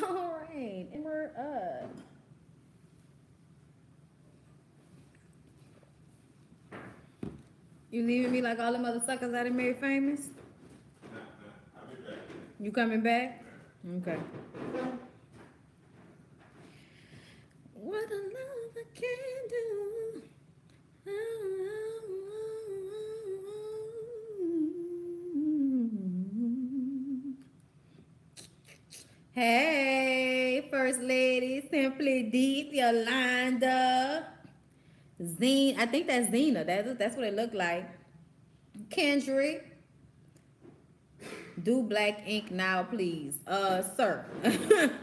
All right, and we're up. You leaving me like all the mother suckers I done made famous? I'll be back. You coming back? Okay. What a love I can do. Hey, First Lady, Simply Deep, Yolanda, Zine. I think that's Zena. That's what it looked like. Kendrick. Do black ink now, please. Sir.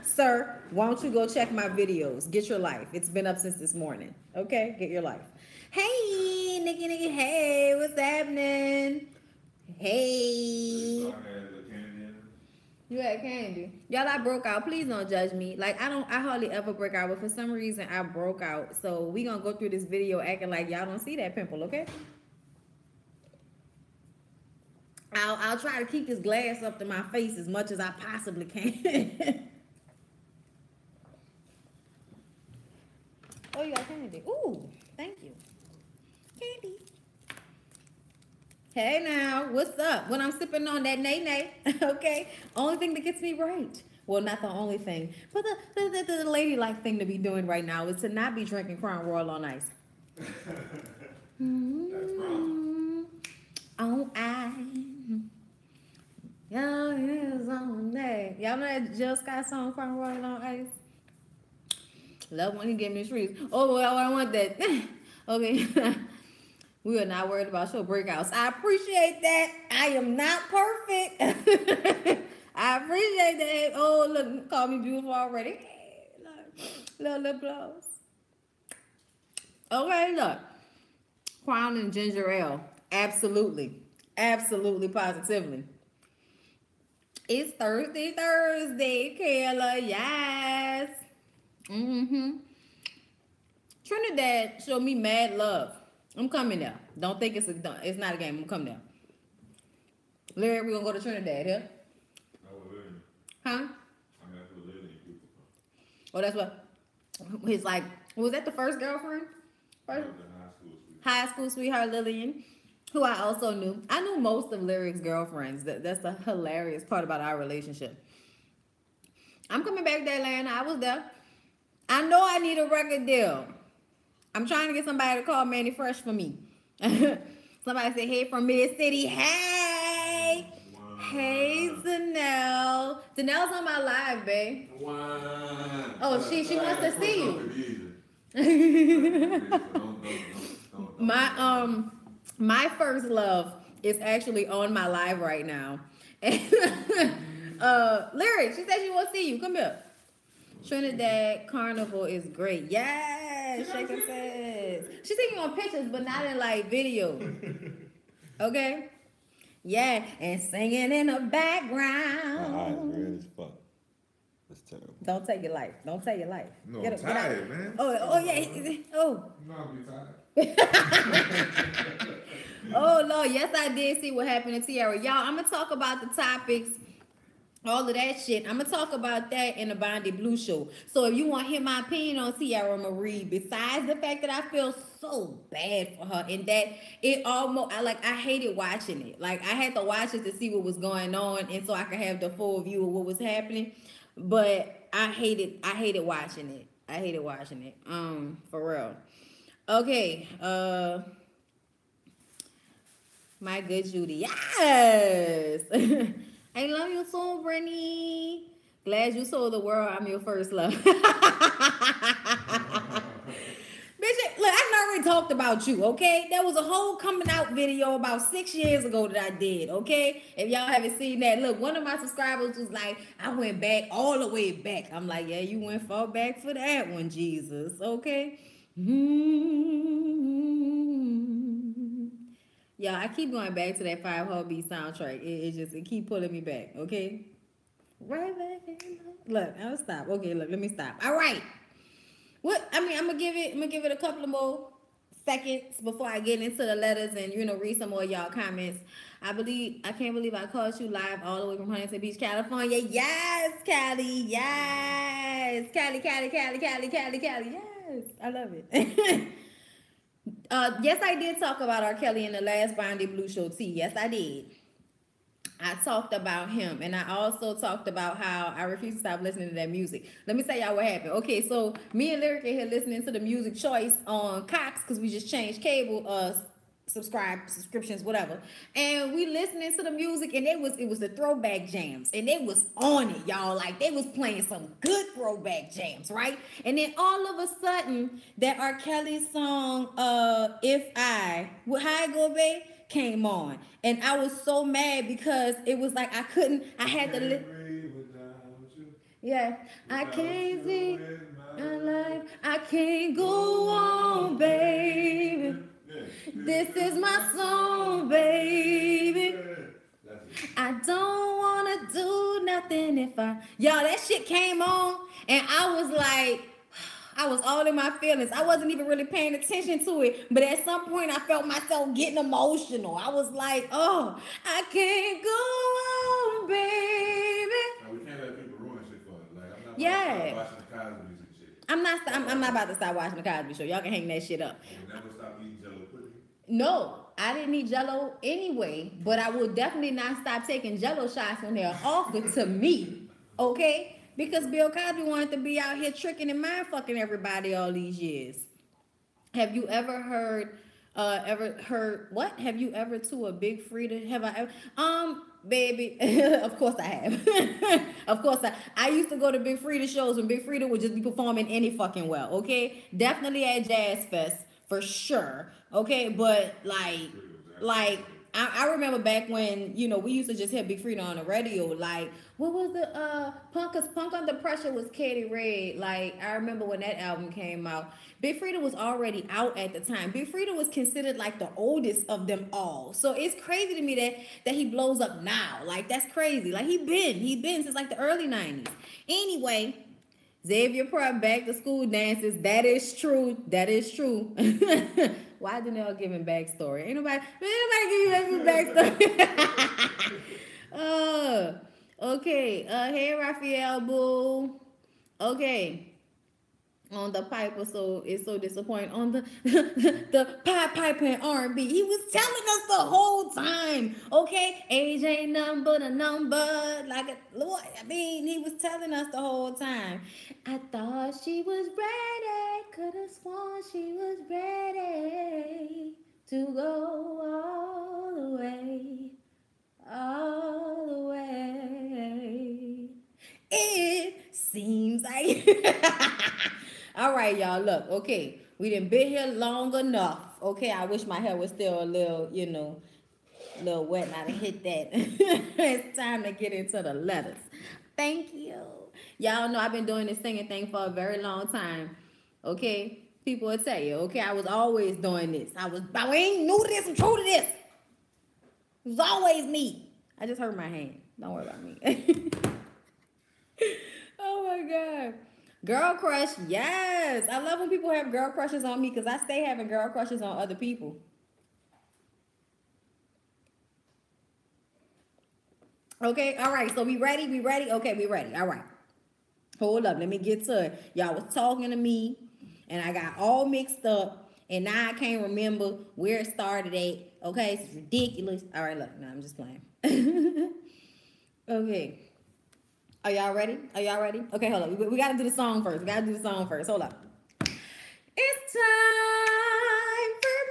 Sir, why don't you go check my videos? Get your life. It's been up since this morning. Okay? Get your life. Hey, Nikki. Hey, what's happening? Hey. You had candy. Y'all, I broke out. Please don't judge me. Like, I hardly ever break out, but for some reason I broke out. So we gonna go through this video acting like y'all don't see that pimple, okay? I'll try to keep this glass up to my face as much as I possibly can. Oh, you got candy. Ooh, thank you. Candy. Hey now, what's up? When I'm sipping on that nay-nay, okay? Only thing that gets me right. Well, not the only thing, but the ladylike thing to be doing right now is to not be drinking Crown Royal on ice. That's wrong. On ice. Y'all is on that. Y'all know that Jill Scott song, Crown Royal on ice? Love when he gave me the streets. Oh, well, I want that. Okay. We are not worried about your breakouts. I appreciate that. I am not perfect. I appreciate that. Oh, look, call me beautiful already. Little applause. Okay, look. Crown and ginger ale. Absolutely. Absolutely, positively. It's Thursday, Kayla. Yes. Trinidad showed me mad love. I'm coming there. Don't think it's not a game. I'm coming there. Larry, we're gonna go to Trinidad here. Huh? Oh, that's what. He's like, was that the first girlfriend? First? High school sweetheart Lillian, who I also knew. I knew most of Lyric's girlfriends. That's the hilarious part about our relationship. I'm coming back to Atlanta. I was there. I know I need a record deal. I'm trying to get somebody to call Manny Fresh for me. Somebody said, hey, from Mid City. Hey. Wow. Hey, Zanelle. Zanelle's on my live, babe. Wow. Oh, she wants to see you. My first love is actually on my live right now. Lyric, she said she wants to see you. Come here. Trinidad Carnival is great. Yes, Shaker says. She's taking on pictures, but not in like video. Okay? Yeah, and singing in the background. My eyes red as fuck. That's terrible. Don't take your life. Don't take your life. No, I'm tired, man. Oh, yeah. Oh. No, I'm tired. Oh, Lord. Yes, I did see what happened to Tiara. Y'all, I'm going to talk about the topics. All of that shit. I'm going to talk about that in the Bondy Blue Show. So if you want to hear my opinion on Tiara Marie, besides the fact that I feel so bad for her and that it almost, I hated watching it. Like, I had to watch it to see what was going on and so I could have the full view of what was happening. But I hated watching it. I hated watching it. For real. Okay. My good Judy. Yes. I love you so, Brittany. Glad you told the world I'm your first love. Bitch, look, I already talked about you, okay? There was a whole coming out video about 6 years ago that I did, okay? If y'all haven't seen that, look, one of my subscribers was like, I went back all the way back. I'm like, yeah, you went far back for that one, Jesus, okay? Yeah, I keep going back to that 5 Heartbeat soundtrack. It keep pulling me back, okay? Right back. Look, I'll stop. Okay, look, let me stop. All right. What? I mean, I'm gonna give it a couple of more seconds before I get into the letters and read some more of y'all comments. I can't believe I called you live all the way from Huntington Beach, California. Yes, Cali. Yes, Cali, Cali, Cali, Cali, Cali, Cali. Yes, I love it. Yes, I did talk about R. Kelly in the last Bondy Blue Show T. Yes, I did. I talked about him, and I also talked about how I refuse to stop listening to that music. Let me tell y'all what happened. Okay, so me and Lyric are here listening to the music choice on Cox because we just changed cable subscriptions, whatever. And we listening to the music, and it was the throwback jams, and they was on it, y'all. Like they was playing some good throwback jams, right? And then all of a sudden, that R. Kelly song, "If I," how it go, babe, came on, and I was so mad because it was like I had to yeah, I can't see my life, I can't go on, baby. This is my song, baby. I don't wanna do nothing if y'all, that shit came on, and I was like, I was all in my feelings. I wasn't even really paying attention to it, but at some point I felt myself getting emotional. I was like, oh, I can't go on, baby. No, we can't let people ruin shit for us. Like, I'm not Yeah. watching the Cosby music shit. I'm not about to stop watching the Cosby Show. Y'all can hang that shit up. I will never stop eating Jello pudding. No, I didn't eat Jello anyway, but I will definitely not stop taking Jello shots when they're offered to me. Okay? Because Bill Cosby wanted to be out here tricking and mind fucking everybody all these years. Have you ever heard what? Have you ever to a Big Frida? Have I ever? Baby, of course I have. Of course I used to go to Big Frida shows when Big Frida would just be performing any fucking well, okay? Definitely at Jazz Fest for sure. Okay, but like I remember back when, we used to just hear Big Frida on the radio. Like, what was the Punk Under Pressure was Katy Red. Like, I remember when that album came out. Big Frida was already out at the time. Big Frida was considered like the oldest of them all. So it's crazy to me that he blows up now. Like, that's crazy. Like, he been since like the early 90s. Anyway, Xavier Pratt back to school dances. That is true. That is true. Why didn't y'all give him backstory? Ain't nobody give you backstory. Okay. Hey, Raphael, boo. Okay. On the Piper, so it's so disappointing. On the Piper and R&B, he was telling us the whole time. Okay, age ain't nothing but a number. He was telling us the whole time. I thought she was ready. Could have sworn she was ready to go all the way, all the way. It seems like. All right, y'all, look, okay, we done been here long enough. Okay, I wish my hair was still a little, little wet, and I done hit that. It's time to get into the letters. Thank you. Y'all know I've been doing this singing thing for a very long time. Okay, people will tell you, okay, I was always doing this. I ain't new to this, I'm true to this. It was always me. I just hurt my hand. Don't worry about me. Oh my God. Girl crush, yes. I love when people have girl crushes on me because I stay having girl crushes on other people. Okay, all right. So we ready? Okay, we ready. All right. Hold up. Let me get to it. Y'all was talking to me and I got all mixed up and now I can't remember where it started at. Okay, it's ridiculous. All right, look. No, I'm just playing. Okay. Are y'all ready? Okay, hold up. We got to do the song first. Hold up. It's time for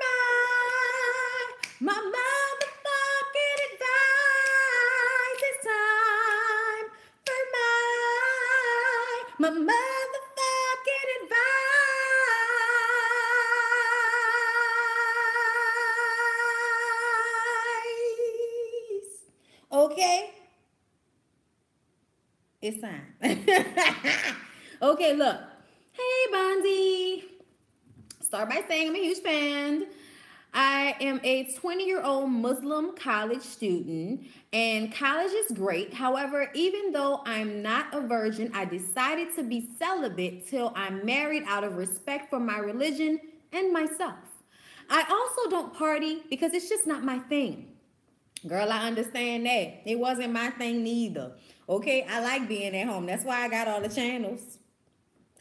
my motherfucking advice. It's time for my motherfucking advice. Okay? It's time. Okay, look. Hey, Bondy. Start by saying I'm a huge fan. I am a 20-year-old Muslim college student, and college is great. However, even though I'm not a virgin, I decided to be celibate till I'm married out of respect for my religion and myself. I also don't party because it's just not my thing. Girl, I understand that. It wasn't my thing neither. Okay, I like being at home. That's why I got all the channels.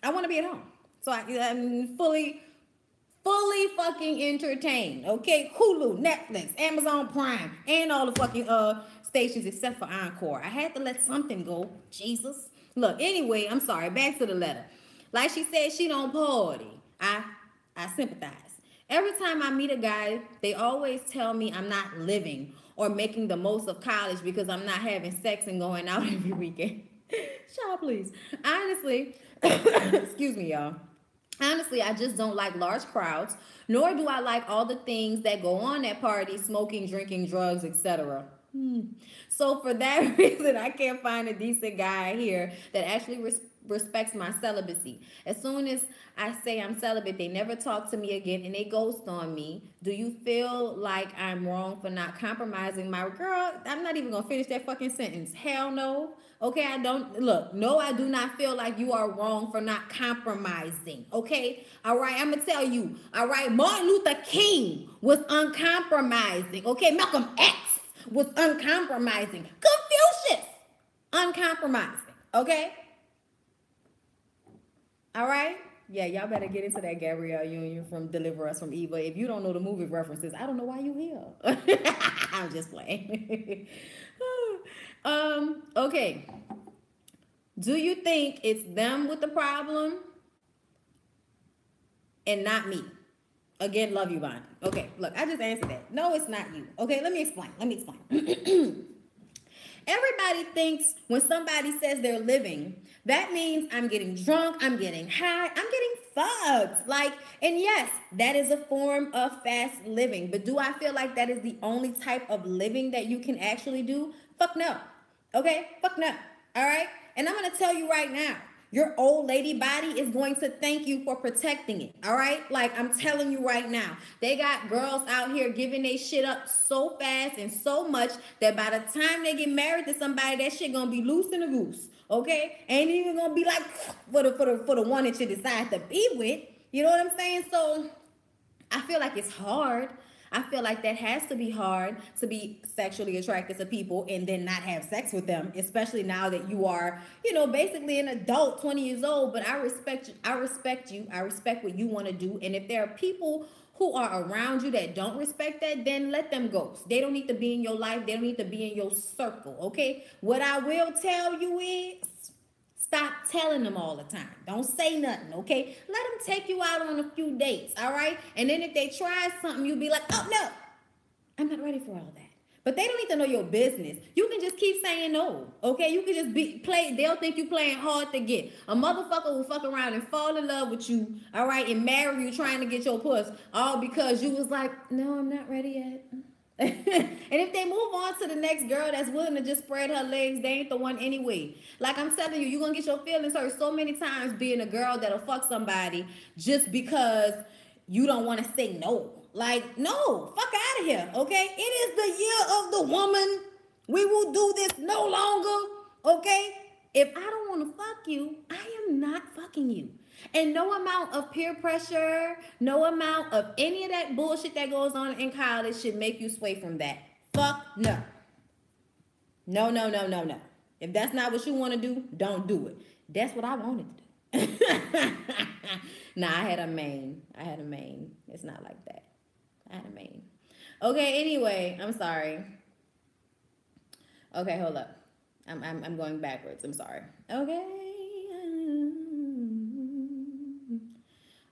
I want to be at home. So I'm fully fucking entertained. Okay, Hulu, Netflix, Amazon Prime, and all the fucking stations except for Encore. I had to let something go. Jesus. Look, anyway, I'm sorry. Back to the letter. Like she said, she don't party. I sympathize. Every time I meet a guy, they always tell me I'm not living or making the most of college because I'm not having sex and going out every weekend. Child, please. Honestly, excuse me, y'all. Honestly, I just don't like large crowds, nor do I like all the things that go on at parties, smoking, drinking, drugs, etc. So for that reason, I can't find a decent guy here that actually respects my celibacy. As soon as I say I'm celibate, they never talk to me again and they ghost on me. Do you feel like I'm wrong for not compromising my girl? I'm not even gonna finish that fucking sentence. Hell no. Okay, I don't look. No, I do not feel like you are wrong for not compromising. Okay, all right. I'm gonna tell you. All right, Martin Luther King was uncompromising. Okay, Malcolm X was uncompromising. Confucius, uncompromising. Okay, all right. Yeah, y'all better get into that Gabrielle Union from Deliver Us from Evil. If you don't know the movie references, I don't know why you here. I'm just playing. Okay. Do you think it's them with the problem and not me? Again, love you, Bondy. Okay, look, I just answered that. No, it's not you. Okay, let me explain. Everybody thinks when somebody says they're living, that means I'm getting drunk, I'm getting high, I'm getting fucked. Like, and yes, that is a form of fast living. But do I feel like that is the only type of living that you can actually do? Fuck no. Okay? Fuck no. All right? And I'm going to tell you right now, your old lady body is going to thank you for protecting it. All right? Like, I'm telling you right now, they got girls out here giving their shit up so fast and so much that by the time they get married to somebody, that shit gonna be loose in a goose. Okay? Ain't even gonna be like for the one that you decide to be with. You know what I'm saying? So I feel like it's hard. I feel like that has to be hard to be sexually attracted to people and then not have sex with them, especially now that you are, basically an adult, 20 years old. But I respect you. I respect what you want to do. And if there are people who are around you that don't respect that, then let them go. They don't need to be in your life. They don't need to be in your circle, okay? What I will tell you is, stop telling them all the time. Don't say nothing, okay? Let them take you out on a few dates, all right? And then if they try something, you'll be like, oh, no, I'm not ready for all that. But they don't need to know your business. You can just keep saying no, okay? You can just play. They'll think you playing hard to get. A motherfucker will fuck around and fall in love with you, all right, and marry you trying to get your puss, all because you was like, no, I'm not ready yet. And if they move on to the next girl that's willing to just spread her legs, they ain't the one anyway. Like I'm telling you, you're going to get your feelings hurt so many times being a girl that'll fuck somebody just because you don't want to say no. Like, no, fuck out of here, okay? It is the year of the woman. We will do this no longer, okay? If I don't want to fuck you, I am not fucking you. And no amount of peer pressure, no amount of any of that bullshit that goes on in college should make you sway from that. Fuck no. No, no, no, no, no. If that's not what you want to do, don't do it. That's what I wanted to do. Nah, I had a main. It's not like that. I had a main. Okay, anyway, I'm sorry. Okay, hold up. I'm going backwards. I'm sorry. Okay.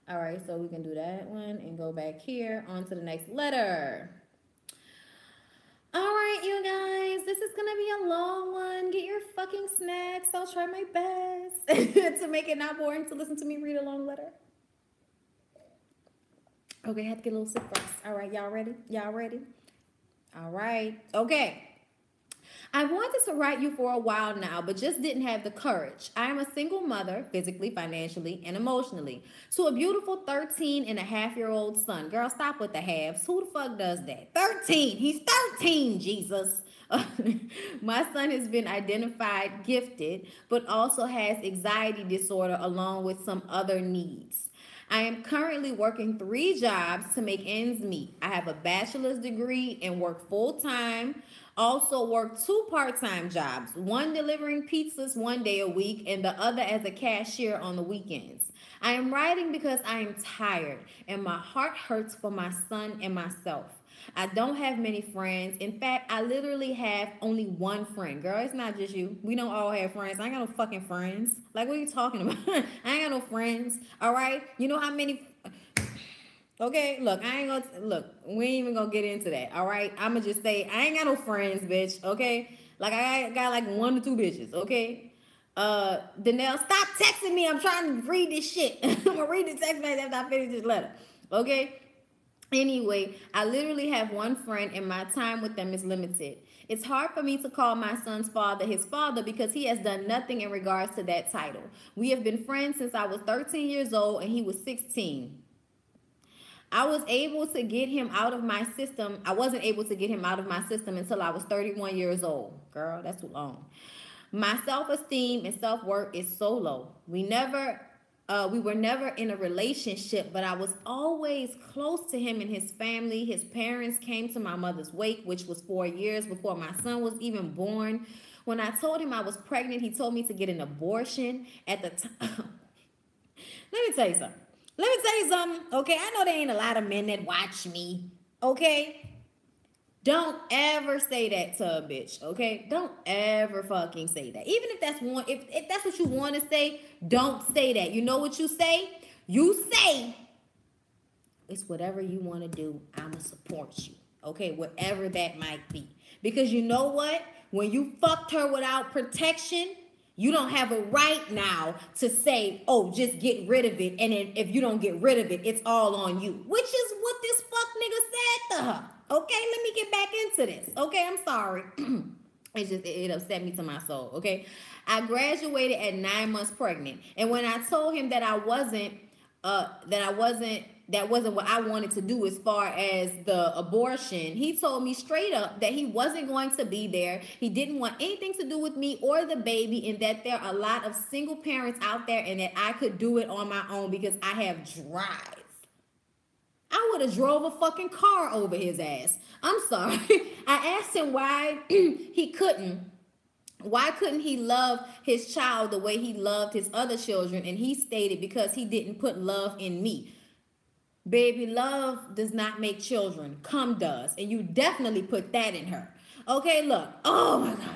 All right, so we can do that one and go back here on to the next letter. All right, you guys, this is going to be a long one. Get your fucking snacks. I'll try my best to make it not boring to listen to me read a long letter. Okay, I have to get a little sip first. All right, y'all ready? All right. Okay. I wanted to write you for a while now, but just didn't have the courage. I am a single mother, physically, financially, and emotionally, to a beautiful 13-and-a-half-year-old son. Girl, stop with the halves. Who the fuck does that? 13. He's 13, Jesus. My son has been identified gifted, but also has anxiety disorder along with some other needs. I am currently working 3 jobs to make ends meet. I have a bachelor's degree and work full time. Also work 2 part-time jobs, one delivering pizzas 1 day a week and the other as a cashier on the weekends. I am writing because I am tired and my heart hurts for my son and myself. I don't have many friends. In fact, I literally have only one friend. Girl, it's not just you. We don't all have friends. I ain't got no fucking friends. Like, what are you talking about? I ain't got no friends. All right? You know how many. Okay, look, I ain't gonna. Look, we ain't even gonna get into that. All right? I'm gonna just say, I ain't got no friends, bitch. Okay? Like, I got like 1 to 2 bitches. Okay? Danelle, stop texting me. I'm trying to read this shit. I'm gonna read the text message after I finish this letter. Okay? Anyway, I literally have one friend and my time with them is limited. It's hard for me to call my son's father his father because he has done nothing in regards to that title. We have been friends since I was 13 years old and he was 16. I was able to get him out of my system. I wasn't able to get him out of my system until I was 31 years old. Girl, that's too long. My self-esteem and self-worth is so low. We were never in a relationship, but I was always close to him and his family. His parents came to my mother's wake, which was 4 years before my son was even born. When I told him I was pregnant, he told me to get an abortion at the time. Let me tell you something. Okay, I know there ain't a lot of men that watch me. Okay? Don't ever say that to a bitch, okay? Don't ever fucking say that. Even if that's one, if that's what you want to say, don't say that. You know what you say? You say, it's whatever you want to do. I'ma support you, okay? Whatever that might be. Because you know what? When you fucked her without protection, you don't have a right now to say, oh, just get rid of it. And then if you don't get rid of it, it's all on you. Which is what this fuck nigga said to her. Okay, let me get back into this. Okay, I'm sorry. It upset me to my soul. Okay. I graduated at 9 months pregnant. And when I told him that that wasn't what I wanted to do as far as the abortion, he told me straight up that he wasn't going to be there. He didn't want anything to do with me or the baby, and that there are a lot of single parents out there and that I could do it on my own because I have drive. I would have drove a fucking car over his ass. I'm sorry. I asked him why he couldn't. Why couldn't he love his child the way he loved his other children? And he stated because he didn't put love in me. Baby, love does not make children. Cum does. And you definitely put that in her. Okay, look. Oh my God.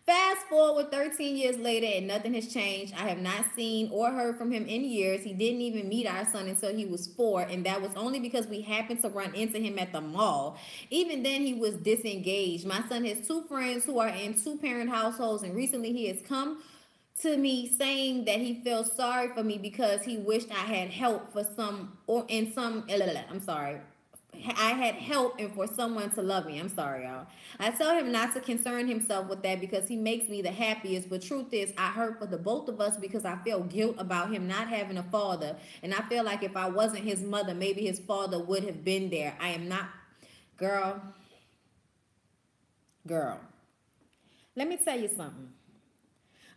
Fast forward 13 years later and nothing has changed. I have not seen or heard from him in years. He didn't even meet our son until he was 4, and that was only because we happened to run into him at the mall. Even then, he was disengaged. My son has 2 friends who are in 2-parent households, and recently he has come to me saying that he feels sorry for me because he wished I had help for some or in some. I'm sorry. I had help and for someone to love me. I'm sorry, y'all. I tell him not to concern himself with that because he makes me the happiest. But truth is, I hurt for the both of us because I feel guilt about him not having a father. And I feel like if I wasn't his mother, maybe his father would have been there. I am not. Girl. Let me tell you something.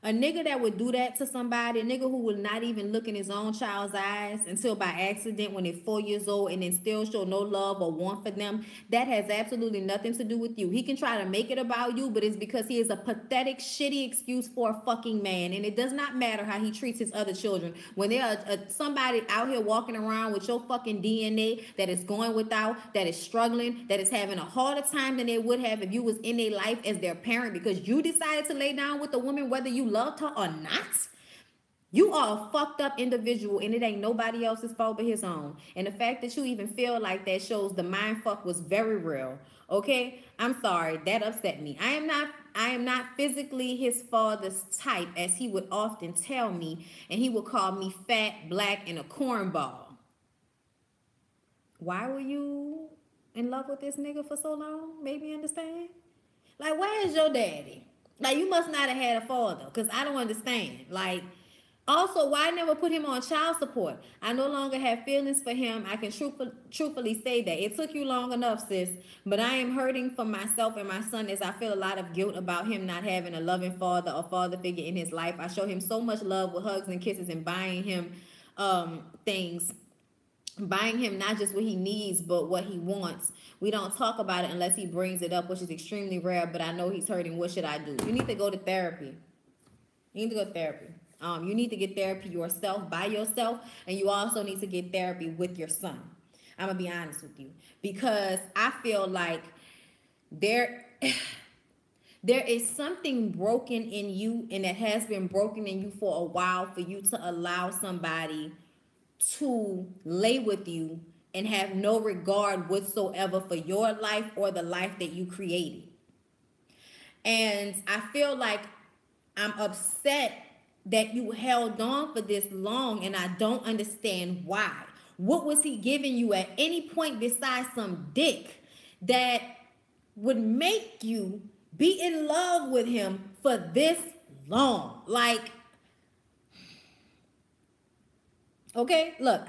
A nigga that would do that to somebody, a nigga who would not even look in his own child's eyes until by accident when they're 4 years old and then still show no love or want for them, that has absolutely nothing to do with you. He can try to make it about you, but it's because he is a pathetic, shitty excuse for a fucking man. And it does not matter how he treats his other children. When there are somebody out here walking around with your fucking DNA that is going without, that is struggling, that is having a harder time than they would have if you was in their life as their parent because you decided to lay down with a woman whether you loved her or not, you are a fucked up individual and it ain't nobody else's fault but his own. And the fact that you even feel like that shows the mind fuck was very real. Okay? I'm sorry. That upset me. I am not physically his father's type, as he would often tell me, and he would call me fat, black, and a cornball. Why were you in love with this nigga for so long? Made me understand. Like, where is your daddy? Like, you must not have had a father, because I don't understand. Like, also, why never put him on child support? I no longer have feelings for him. I can truthfully say that. It took you long enough, sis, but I am hurting for myself and my son as I feel a lot of guilt about him not having a loving father or father figure in his life. I show him so much love with hugs and kisses and buying him things buying him not just what he needs, but what he wants. We don't talk about it unless he brings it up, which is extremely rare, but I know he's hurting. What should I do? You need to go to therapy. You need to go to therapy. You need to get therapy yourself, by yourself, and you also need to get therapy with your son. I'm going to be honest with you, because I feel like there is something broken in you, and it has been broken in you for a while, for you to allow somebody to lay with you and have no regard whatsoever for your life or the life that you created. And I feel like I'm upset that you held on for this long, and I don't understand why. What was he giving you at any point besides some dick that would make you be in love with him for this long? Like, okay, look,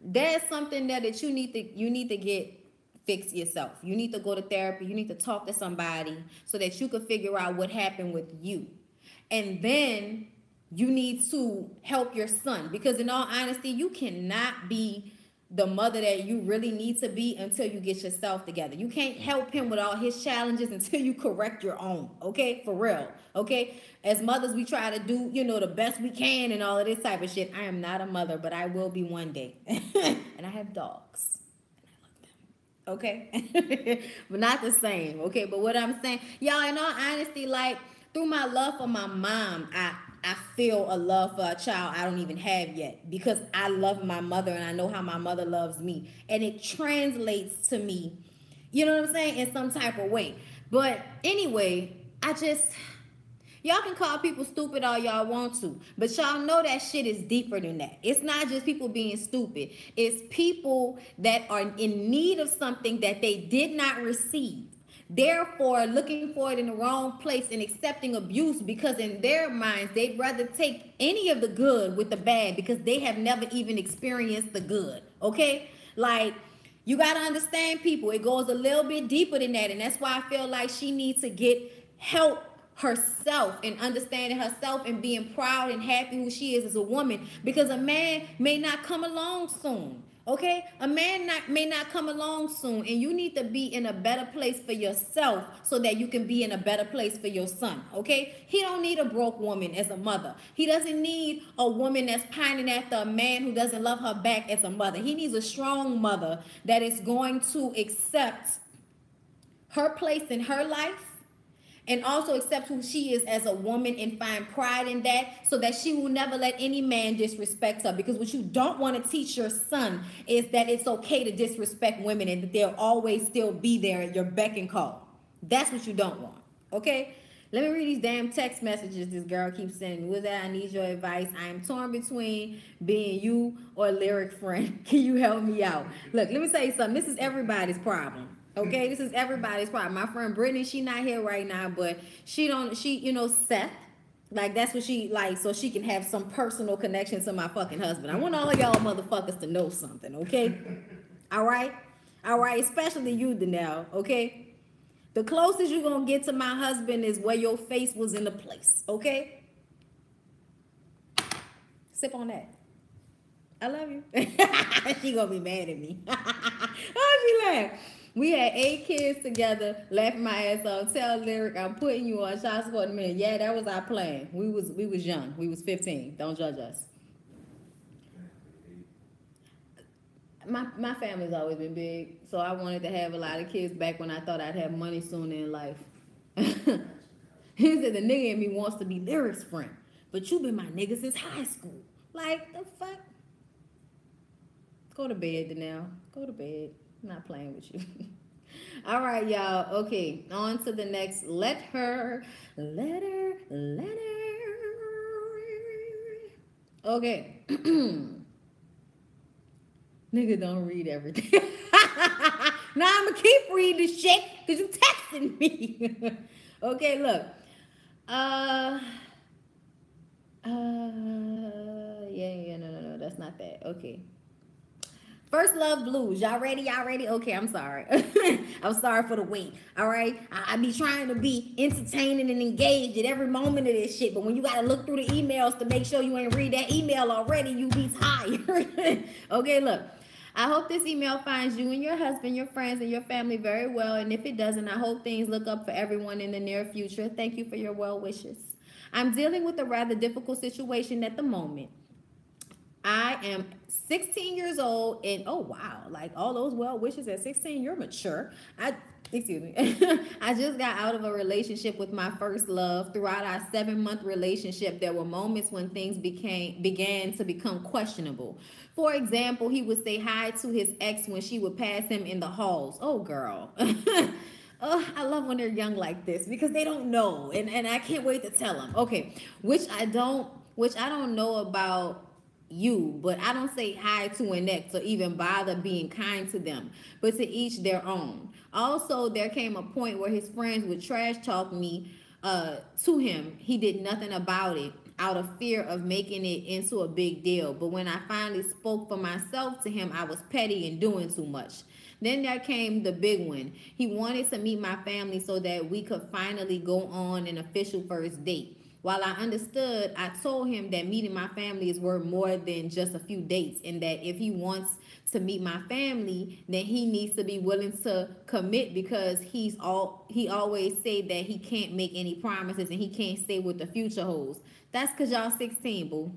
there's something there that you need to get fixed yourself. You need to go to therapy. You need to talk to somebody so that you can figure out what happened with you. And then you need to help your son, because in all honesty, you cannot be the mother that you really need to be until you get yourself together. You can't help him with all his challenges until you correct your own, okay? For real, okay? As mothers, we try to do, the best we can and all of this type of shit. I am not a mother, but I will be one day. And I have dogs. And I love them, okay? But not the same, okay? But what I'm saying, y'all, in all honesty, like, through my love for my mom, I feel a love for a child I don't even have yet, because I love my mother and I know how my mother loves me. And it translates to me, you know what I'm saying, in some type of way. But anyway, y'all can call people stupid all y'all want to, but y'all know that shit is deeper than that. It's not just people being stupid. It's people that are in need of something that they did not receive. Therefore, looking for it in the wrong place and accepting abuse, because in their minds, they'd rather take any of the good with the bad because they have never even experienced the good, okay? Like, you got to understand, people. It goes a little bit deeper than that, and that's why I feel like she needs to get help herself and understanding herself and being proud and happy who she is as a woman, because a man may not come along soon. Okay, a man may not come along soon, and you need to be in a better place for yourself so that you can be in a better place for your son. Okay, he don't need a broke woman as a mother. He doesn't need a woman that's pining after a man who doesn't love her back as a mother. He needs a strong mother that is going to accept her place in her life, and also accept who she is as a woman and find pride in that, so that she will never let any man disrespect her. Because what you don't want to teach your son is that it's okay to disrespect women and that they'll always still be there at your beck and call. That's what you don't want, okay? Let me read these damn text messages this girl keeps sending me. With that, I need your advice. I am torn between being you or a lyric friend. Can you help me out? Look, let me tell you something. This is everybody's problem. Okay, this is everybody's problem. My friend Brittany, she not here right now, but she Seth, like, that's what she like, so she can have some personal connection to my fucking husband. I want all of y'all motherfuckers to know something, okay? All right, especially you, Danelle, okay? The closest you're gonna get to my husband is where your face was in the place, okay? Sip on that. I love you. She gonna be mad at me. Oh, she laughed. We had 8 kids together, laughing my ass off. Tell Lyric, I'm putting you on child support in a minute. Yeah, that was our plan. We was young. We was 15. Don't judge us. My family's always been big, so I wanted to have a lot of kids back when I thought I'd have money sooner in life. He said the nigga in me wants to be Lyric's friend, but you been my nigga since high school. Like, the fuck? Go to bed, Danelle. Go to bed. I'm not playing with you. All right, y'all. Okay, on to the next. Let her. Okay. Nigga, don't read everything. Now I'm gonna keep reading this shit because you texting me. Okay, look. No, that's not that. Okay. First Love Blues. Y'all ready? Okay, I'm sorry. I'm sorry for the wait. All right? I be trying to be entertaining and engaged at every moment of this shit, but when you got to look through the emails to make sure you ain't read that email already, you be tired. Okay, look. I hope this email finds you and your husband, your friends, and your family very well. And if it doesn't, I hope things look up for everyone in the near future. Thank you for your well wishes. I'm dealing with a rather difficult situation at the moment. I am 16 years old, and oh wow, like all those well wishes at 16, you're mature. Excuse me. I just got out of a relationship with my first love. Throughout our 7-month relationship, there were moments when things began to become questionable. For example, he would say hi to his ex when she would pass him in the halls. Oh girl. Oh, I love when they're young like this because they don't know, and I can't wait to tell them. Okay, which I don't know about you, but I don't say hi to an ex or even bother being kind to them, but to each their own. Also, there came a point where his friends would trash talk me to him. He did nothing about it out of fear of making it into a big deal. But when I finally spoke for myself to him, I was petty and doing too much. Then there came the big one. He wanted to meet my family so that we could finally go on an official first date. While I understood, I told him that meeting my family is worth more than just a few dates, and that if he wants to meet my family, then he needs to be willing to commit because he always say that he can't make any promises and he can't say what the future holds. That's because y'all 16, boo.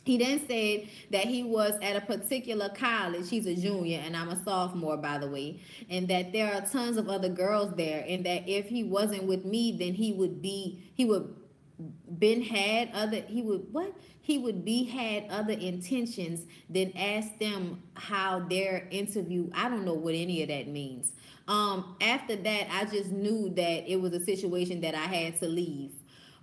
He then said that he was at a particular college. He's a junior, and I'm a sophomore, by the way. And that there are tons of other girls there, and that if he wasn't with me, then he would been had other he would what he would be had other intentions. Then ask them how their interview. I don't know what any of that means. After that, I just knew that it was a situation that I had to leave.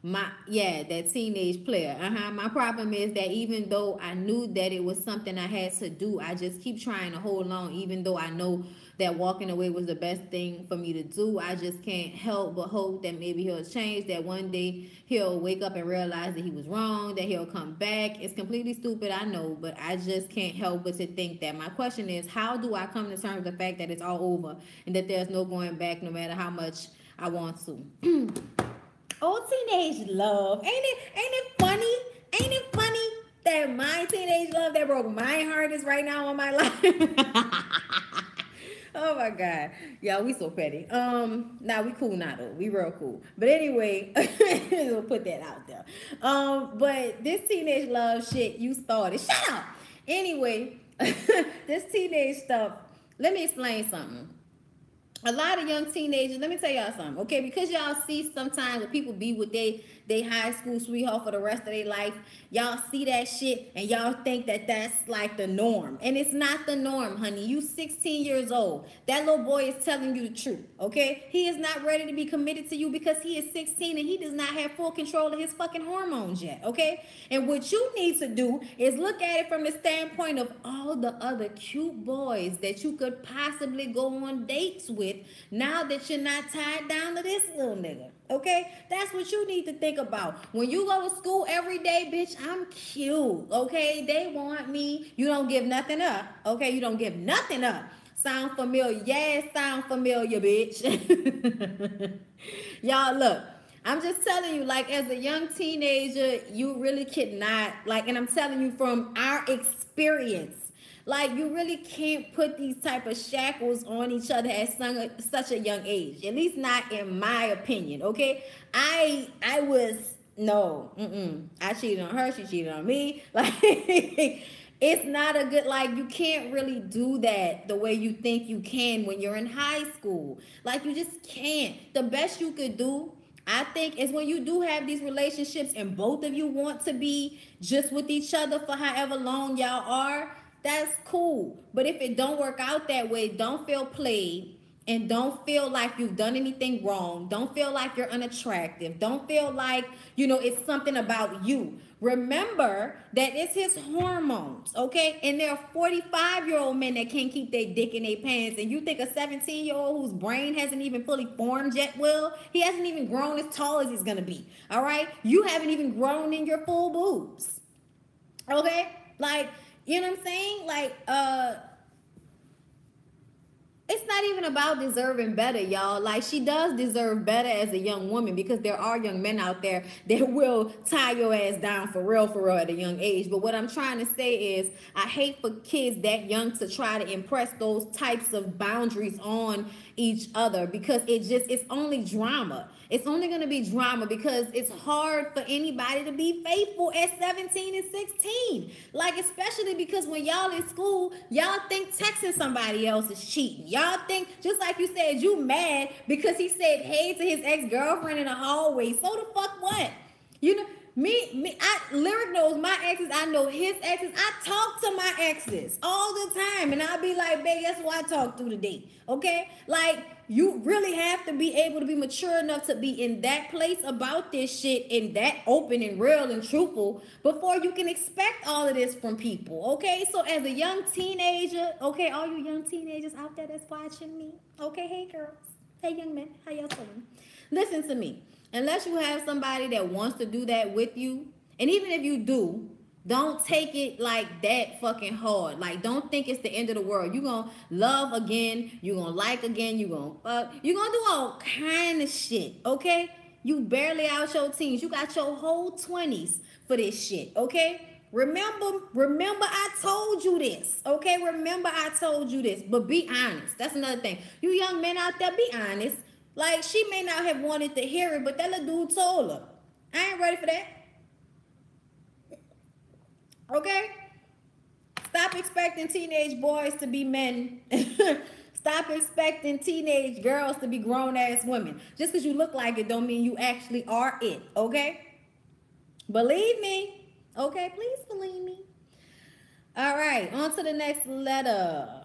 That teenage player. My problem is that even though I knew that it was something I had to do, I just keep trying to hold on, even though I know that walking away was the best thing for me to do. I just can't help but hope that maybe he'll change, that one day he'll wake up and realize that he was wrong, that he'll come back. It's completely stupid, I know, but I just can't help but to think that. My question is, how do I come to terms with the fact that it's all over and that there's no going back no matter how much I want to? Oh, teenage love. Ain't it funny? Ain't it funny that my teenage love that broke my heart is right now on my life? Oh my God. Y'all, we so petty. Nah, we cool now though. We real cool. But anyway, we'll put that out there. But this teenage love shit you started. Shut up. Anyway, this teenage stuff, let me explain something. A lot of young teenagers, let me tell y'all something, okay? Because y'all see sometimes when people be with they high school sweetheart for the rest of their life, y'all see that shit and y'all think that that's like the norm. And it's not the norm, honey. You 16 years old. That little boy is telling you the truth, okay? He is not ready to be committed to you because he is 16 and he does not have full control of his fucking hormones yet, okay? And what you need to do is look at it from the standpoint of all the other cute boys that you could possibly go on dates with now that you're not tied down to this little nigga. Okay, that's what you need to think about. When you go to school every day, bitch, I'm cute. Okay, they want me. You don't give nothing up. Okay, you don't give nothing up. Sound familiar? Yes, sound familiar, bitch. Y'all, look. I'm just telling you, like, as a young teenager, you really cannot, like, and I'm telling you from our experience, like, you really can't put these type of shackles on each other at such a young age. At least not in my opinion, okay? I was, no, I cheated on her, she cheated on me. Like, it's not a good, like, you can't really do that the way you think you can when you're in high school. Like, you just can't. The best you could do, I think, is when you do have these relationships and both of you want to be just with each other for however long y'all are, that's cool. But if it don't work out that way, don't feel played and don't feel like you've done anything wrong. Don't feel like you're unattractive. Don't feel like, it's something about you. Remember that it's his hormones, okay? And there are 45-year-old men that can't keep their dick in their pants. And you think a 17-year-old whose brain hasn't even fully formed yet, well, he hasn't even grown as tall as he's going to be, all right? You haven't even grown in your full boobs, okay? Like, you know what I'm saying? Like, it's not even about deserving better, y'all. Like, she does deserve better as a young woman, because there are young men out there that will tie your ass down for real at a young age. But what I'm trying to say is, I hate for kids that young to try to impress those types of boundaries on each other, because it's only drama. It's only going to be drama, because it's hard for anybody to be faithful at 17 and 16. Like, especially because when y'all in school, y'all think texting somebody else is cheating. Y'all think, just like you said, you mad because he said hey to his ex-girlfriend in the hallway. So the fuck what? You know, Lyric knows my exes. I know his exes. I talk to my exes all the time, and I'll be like, babe, guess who I talk to today? Okay? Like, you really have to be able to be mature enough to be in that place about this shit, and that open and real and truthful, before you can expect all of this from people. Okay? So as a young teenager, okay, all you young teenagers out there that's watching me, okay, hey girls, hey young men, how y'all doing? Listen to me. Unless you have somebody that wants to do that with you, and even if you do, don't take it like that fucking hard. Like, don't think it's the end of the world. You're going to love again. You're going to like again. You're going to do all kind of shit, okay? You barely out your teens. You got your whole 20s for this shit, okay? Remember I told you this, okay? Remember I told you this. But be honest. That's another thing. You young men out there, be honest. Like, she may not have wanted to hear it, but that little dude told her. I ain't ready for that. Okay? Stop expecting teenage boys to be men. Stop expecting teenage girls to be grown-ass women. Just because you look like it don't mean you actually are it. Okay? Believe me. Okay? Please believe me. All right. On to the next letter.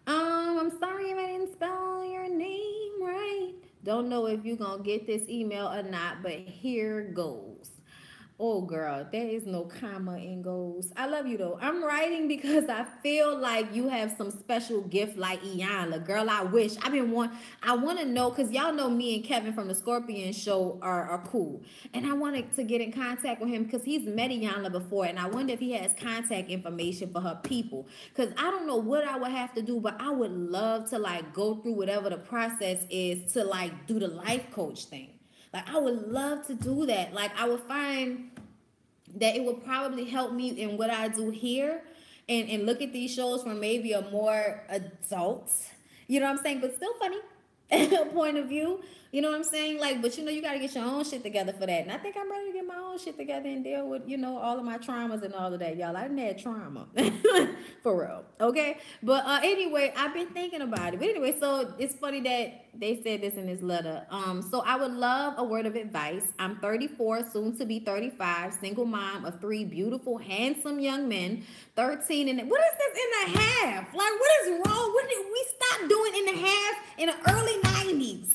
I'm sorry if I didn't spell your name right. Don't know if you're going to get this email or not, but here goes. Oh, girl, there is no comma in goals. I love you, though. I'm writing because I feel like you have some special gift like Iyanla. Girl, I wish. I want to know, because y'all know me and Kevin from the Scorpion show are cool. And I wanted to get in contact with him because he's met Iyanla before. And I wonder if he has contact information for her people. Because I don't know what I would have to do, but I would love to, like, go through whatever the process is to, like, do the life coach thing. Like, I would love to do that. Like, I would find that it would probably help me in what I do here, and look at these shows from maybe a more adult, you know what I'm saying, but still funny point of view. You know what I'm saying? Like, but you got to get your own shit together for that. And I think I'm ready to get my own shit together and deal with, all of my traumas and all of that. Y'all, I didn't have trauma. For real. Okay? But anyway, I've been thinking about it. But anyway, so it's funny that they said this in this letter. So I would love a word of advice. I'm 34, soon to be 35, single mom of 3 beautiful, handsome young men, 13 and... What is this in a half? Like, what is wrong? When did we stop doing in a half in the early 90s?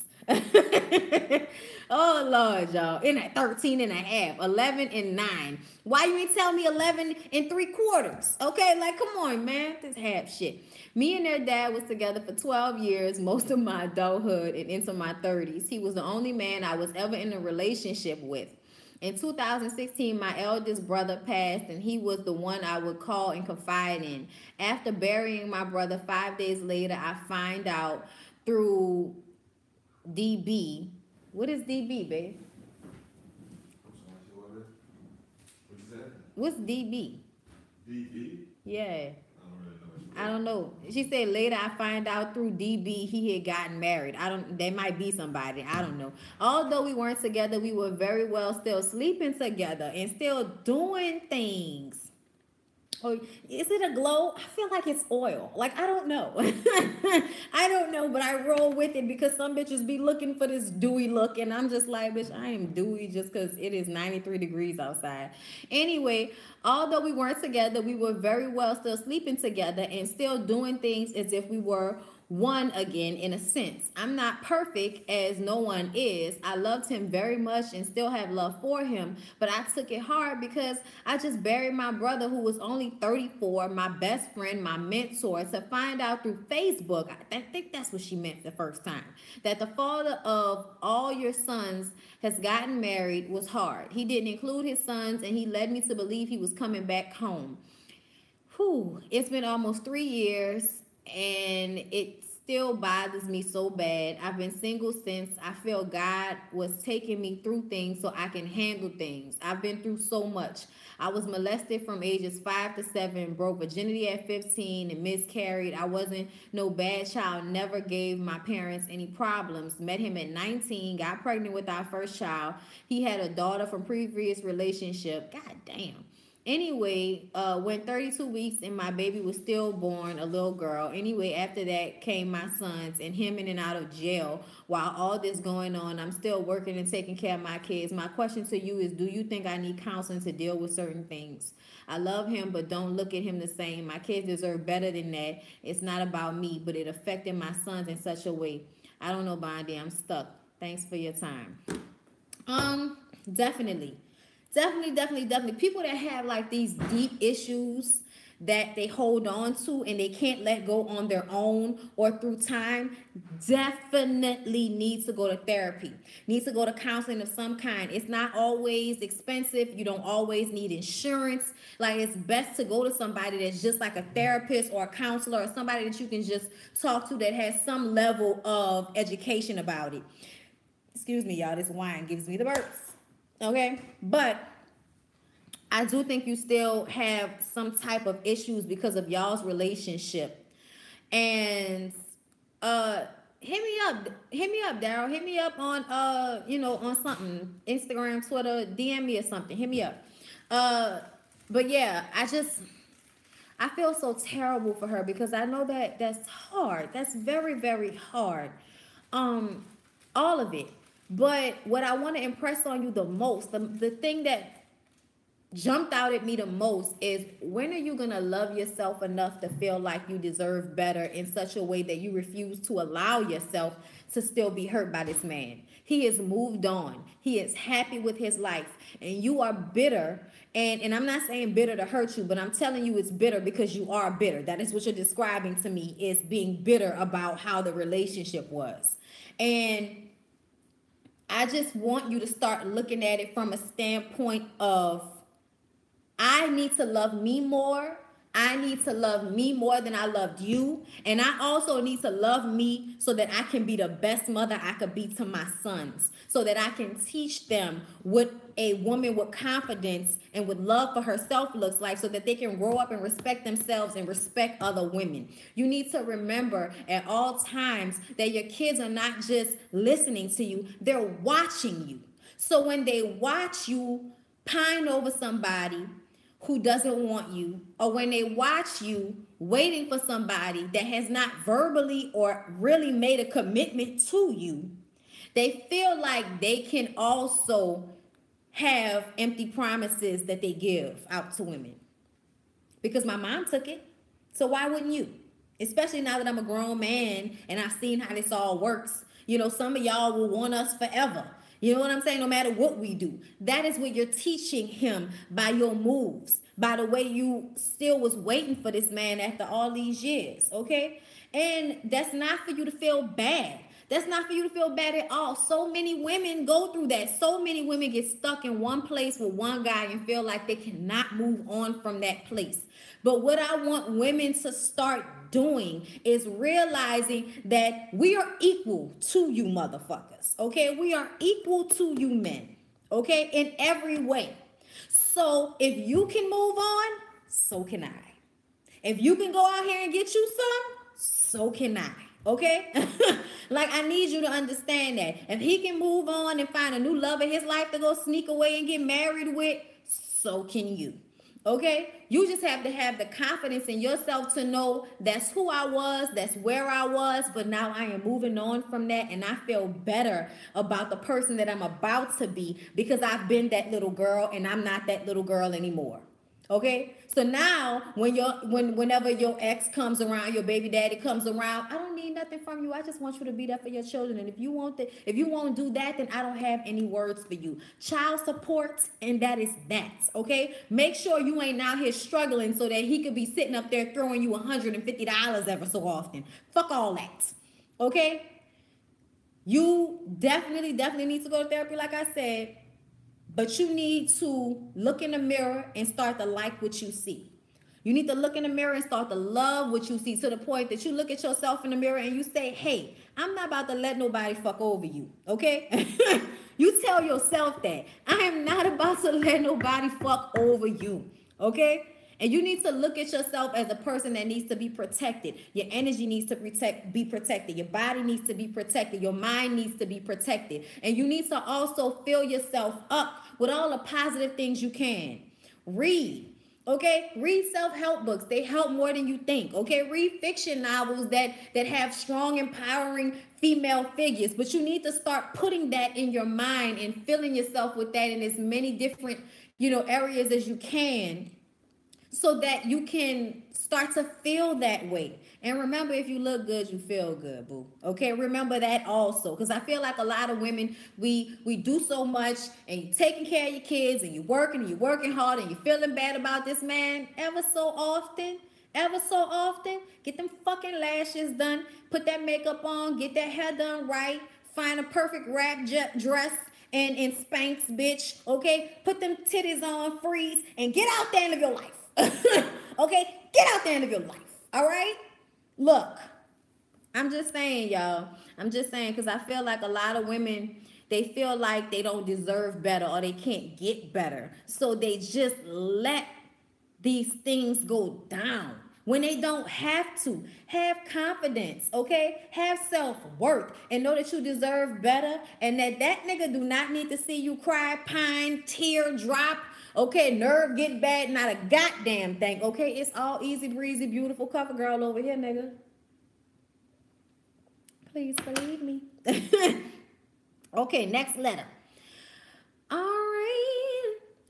Oh Lord, y'all. In at 13 and a half, 11 and 9. Why you ain't tell me 11 and 3/4? Okay, like, come on, man. This half shit. Me and their dad was together for 12 years, most of my adulthood and into my 30s. He was the only man I was ever in a relationship with. In 2016, my eldest brother passed, and he was the one I would call and confide in. After burying my brother 5 days later, I find out through DB. What is DB, babe? What you said? What's DB? DB? Yeah. I I don't know. She said later I find out through DB he had gotten married. There might be somebody. I don't know. Although we weren't together, we were very well still sleeping together and still doing things. Or is it a glow? I feel like it's oil. Like, I don't know. I don't know, but I roll with it because some bitches be looking for this dewy look, and I'm just like, bitch, I am dewy just because it is 93 degrees outside. Anyway, although we weren't together, we were very well still sleeping together and still doing things as if we were one again, in a sense. I'm not perfect, as no one is. I loved him very much and still have love for him, but I took it hard because I just buried my brother, who was only 34, my best friend, my mentor, to find out through Facebook. I think that's what she meant the first time, that the father of all your sons has gotten married was hard. He didn't include his sons, and he led me to believe he was coming back home. Whew, it's been almost 3 years. and it still bothers me so bad. I've been single since I feel God was taking me through things so I can handle things. I've been through so much. I was molested from ages 5 to 7, broke virginity at 15, and miscarried. I wasn't no bad child, never gave my parents any problems. Met him at 19, got pregnant with our first child. He had a daughter from previous relationship. God damn. Anyway, went 32 weeks and my baby was still born, a little girl. Anyway, after that came my sons and him in and out of jail. While all this going on, I'm still working and taking care of my kids. My question to you is, do you think I need counseling to deal with certain things? I love him, but don't look at him the same. My kids deserve better than that. It's not about me, but it affected my sons in such a way. I don't know, Bondy. I'm stuck. Thanks for your time. Definitely. Definitely. People that have like these deep issues that they hold on to and they can't let go on their own or through time definitely need to go to therapy, need to go to counseling of some kind. It's not always expensive. You don't always need insurance. Like, it's best to go to somebody that's just like a therapist or a counselor or somebody that you can just talk to that has some level of education about it. Excuse me, y'all, this wine gives me the burps. Okay, but I do think you still have some type of issues because of y'all's relationship. And hit me up, Daryl. Hit me up on on something. Instagram, Twitter, DM me or something. Hit me up. But yeah, I feel so terrible for her because I know that that's hard. That's very, very hard. All of it. But what I want to impress on you the most, the thing that jumped out at me the most is, when are you going to love yourself enough to feel like you deserve better in such a way that you refuse to allow yourself to still be hurt by this man? He has moved on. He is happy with his life. And you are bitter. And I'm not saying bitter to hurt you, but I'm telling you it's bitter because you are bitter. That is what you're describing to me, is being bitter about how the relationship was. And I just want you to start looking at it from a standpoint of, I need to love me more. I need to love me more than I loved you. And I also need to love me so that I can be the best mother I could be to my sons. So that I can teach them what a woman with confidence and with love for herself looks like, so that they can grow up and respect themselves and respect other women. You need to remember at all times that your kids are not just listening to you, they're watching you. So when they watch you pine over somebody who doesn't want you, or when they watch you waiting for somebody that has not verbally or really made a commitment to you, they feel like they can also have empty promises that they give out to women. Because my mom took it, so why wouldn't you? Especially now that I'm a grown man and I've seen how this all works. You know, some of y'all will want us forever. You know what I'm saying? No matter what we do. That is what you're teaching him by your moves, by the way you still was waiting for this man after all these years, okay? And that's not for you to feel bad. That's not for you to feel bad at all. So many women go through that. So many women get stuck in one place with one guy and feel like they cannot move on from that place. But what I want women to start doing is realizing that we are equal to you motherfuckers, okay? We are equal to you men, okay? In every way. So if you can move on, so can I. If you can go out here and get you some, so can I. Okay? Like, I need you to understand that. If he can move on and find a new love in his life to go sneak away and get married with, so can you. Okay? You just have to have the confidence in yourself to know that's who I was, that's where I was, but now I am moving on from that, and I feel better about the person that I'm about to be because I've been that little girl and I'm not that little girl anymore. Okay, so now whenever your ex comes around, your baby daddy comes around, I don't need nothing from you. I just want you to be there for your children. And if you won't do that, then I don't have any words for you. Child support, and that is that. Okay, make sure you ain't out here struggling so that he could be sitting up there throwing you $150 ever so often. Fuck all that. Okay, you definitely need to go to therapy, like I said. But you need to look in the mirror and start to like what you see. You need to look in the mirror and start to love what you see, to the point that you look at yourself in the mirror and you say, hey, I'm not about to let nobody fuck over you, okay? You tell yourself that. I am not about to let nobody fuck over you, okay? And you need to look at yourself as a person that needs to be protected. Your energy needs to be protected. Your body needs to be protected. Your mind needs to be protected. And you need to also fill yourself up with all the positive things you can. Read. Okay, read self-help books. They help more than you think. Okay, read fiction novels that have strong, empowering female figures. But you need to start putting that in your mind and filling yourself with that in as many different, areas as you can, so that you can start to feel that way. And remember, if you look good, you feel good, boo. Okay, remember that also. Because I feel like a lot of women, we do so much, and you're taking care of your kids, and you're working hard, and you're feeling bad about this man ever so often. Get them fucking lashes done, put that makeup on, get that hair done right, find a perfect wrap dress, and Spanx, bitch, okay? Put them titties on, freeze, and get out there and live your life. Okay, get out there and live your life. All right, look, I'm just saying, y'all. I'm just saying, because I feel like a lot of women, they feel like they don't deserve better or they can't get better, so they just let these things go down when they don't have to. Have confidence, okay? Have self-worth, and know that you deserve better, and that nigga do not need to see you cry, pine, tear, drop, okay, nerve get bad, not a goddamn thing, okay? It's all easy breezy, beautiful cover girl over here, nigga. Please believe me. Okay, next letter.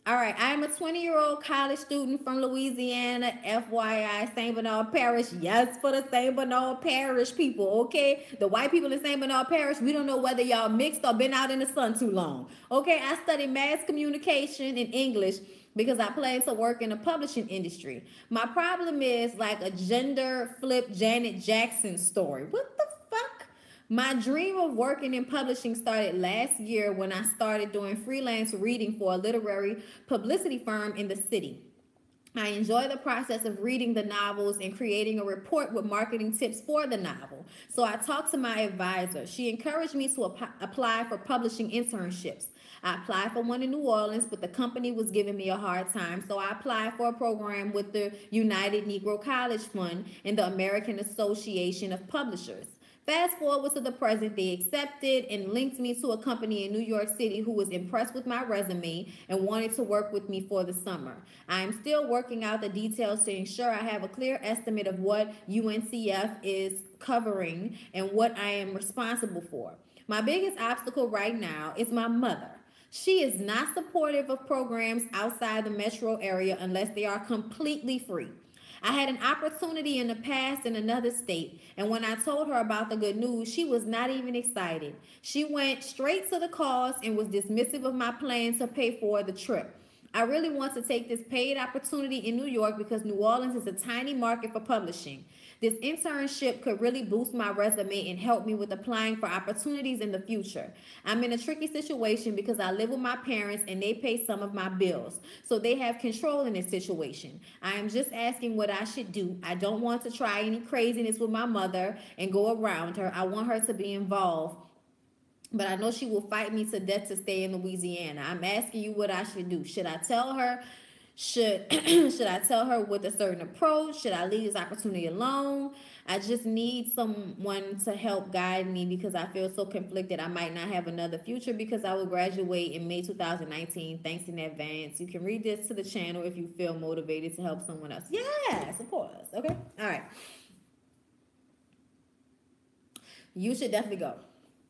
All right. I am a 20-year-old college student from Louisiana, FYI, St. Bernard Parish. Yes, for the St. Bernard Parish people, okay? The white people in St. Bernard Parish, we don't know whether y'all mixed or been out in the sun too long. Okay, I study mass communication and English because I plan to work in the publishing industry. My problem is like a gender flip Janet Jackson story. What the fuck? My dream of working in publishing started last year when I started doing freelance reading for a literary publicity firm in the city. I enjoy the process of reading the novels and creating a report with marketing tips for the novel. So I talked to my advisor. She encouraged me to apply for publishing internships. I applied for one in New Orleans, but the company was giving me a hard time. So I applied for a program with the United Negro College Fund and the American Association of Publishers. Fast forward to the present, they accepted and linked me to a company in New York City who was impressed with my resume and wanted to work with me for the summer. I am still working out the details to ensure I have a clear estimate of what UNCF is covering and what I am responsible for. My biggest obstacle right now is my mother. She is not supportive of programs outside the metro area unless they are completely free. I had an opportunity in the past in another state, and when I told her about the good news, she was not even excited. She went straight to the cause and was dismissive of my plan to pay for the trip. I really want to take this paid opportunity in New York because New Orleans is a tiny market for publishing. This internship could really boost my resume and help me with applying for opportunities in the future. I'm in a tricky situation because I live with my parents and they pay some of my bills, so they have control in this situation. I am just asking what I should do. I don't want to try any craziness with my mother and go around her. I want her to be involved, but I know she will fight me to death to stay in Louisiana. I'm asking you what I should do. Should I tell her? Should I tell her with a certain approach? Should I leave this opportunity alone? I just need someone to help guide me because I feel so conflicted. I might not have another future because I will graduate in May 2019. Thanks in advance. You can read this to the channel if you feel motivated to help someone else. Yes, of course. Okay. All right. You should definitely go.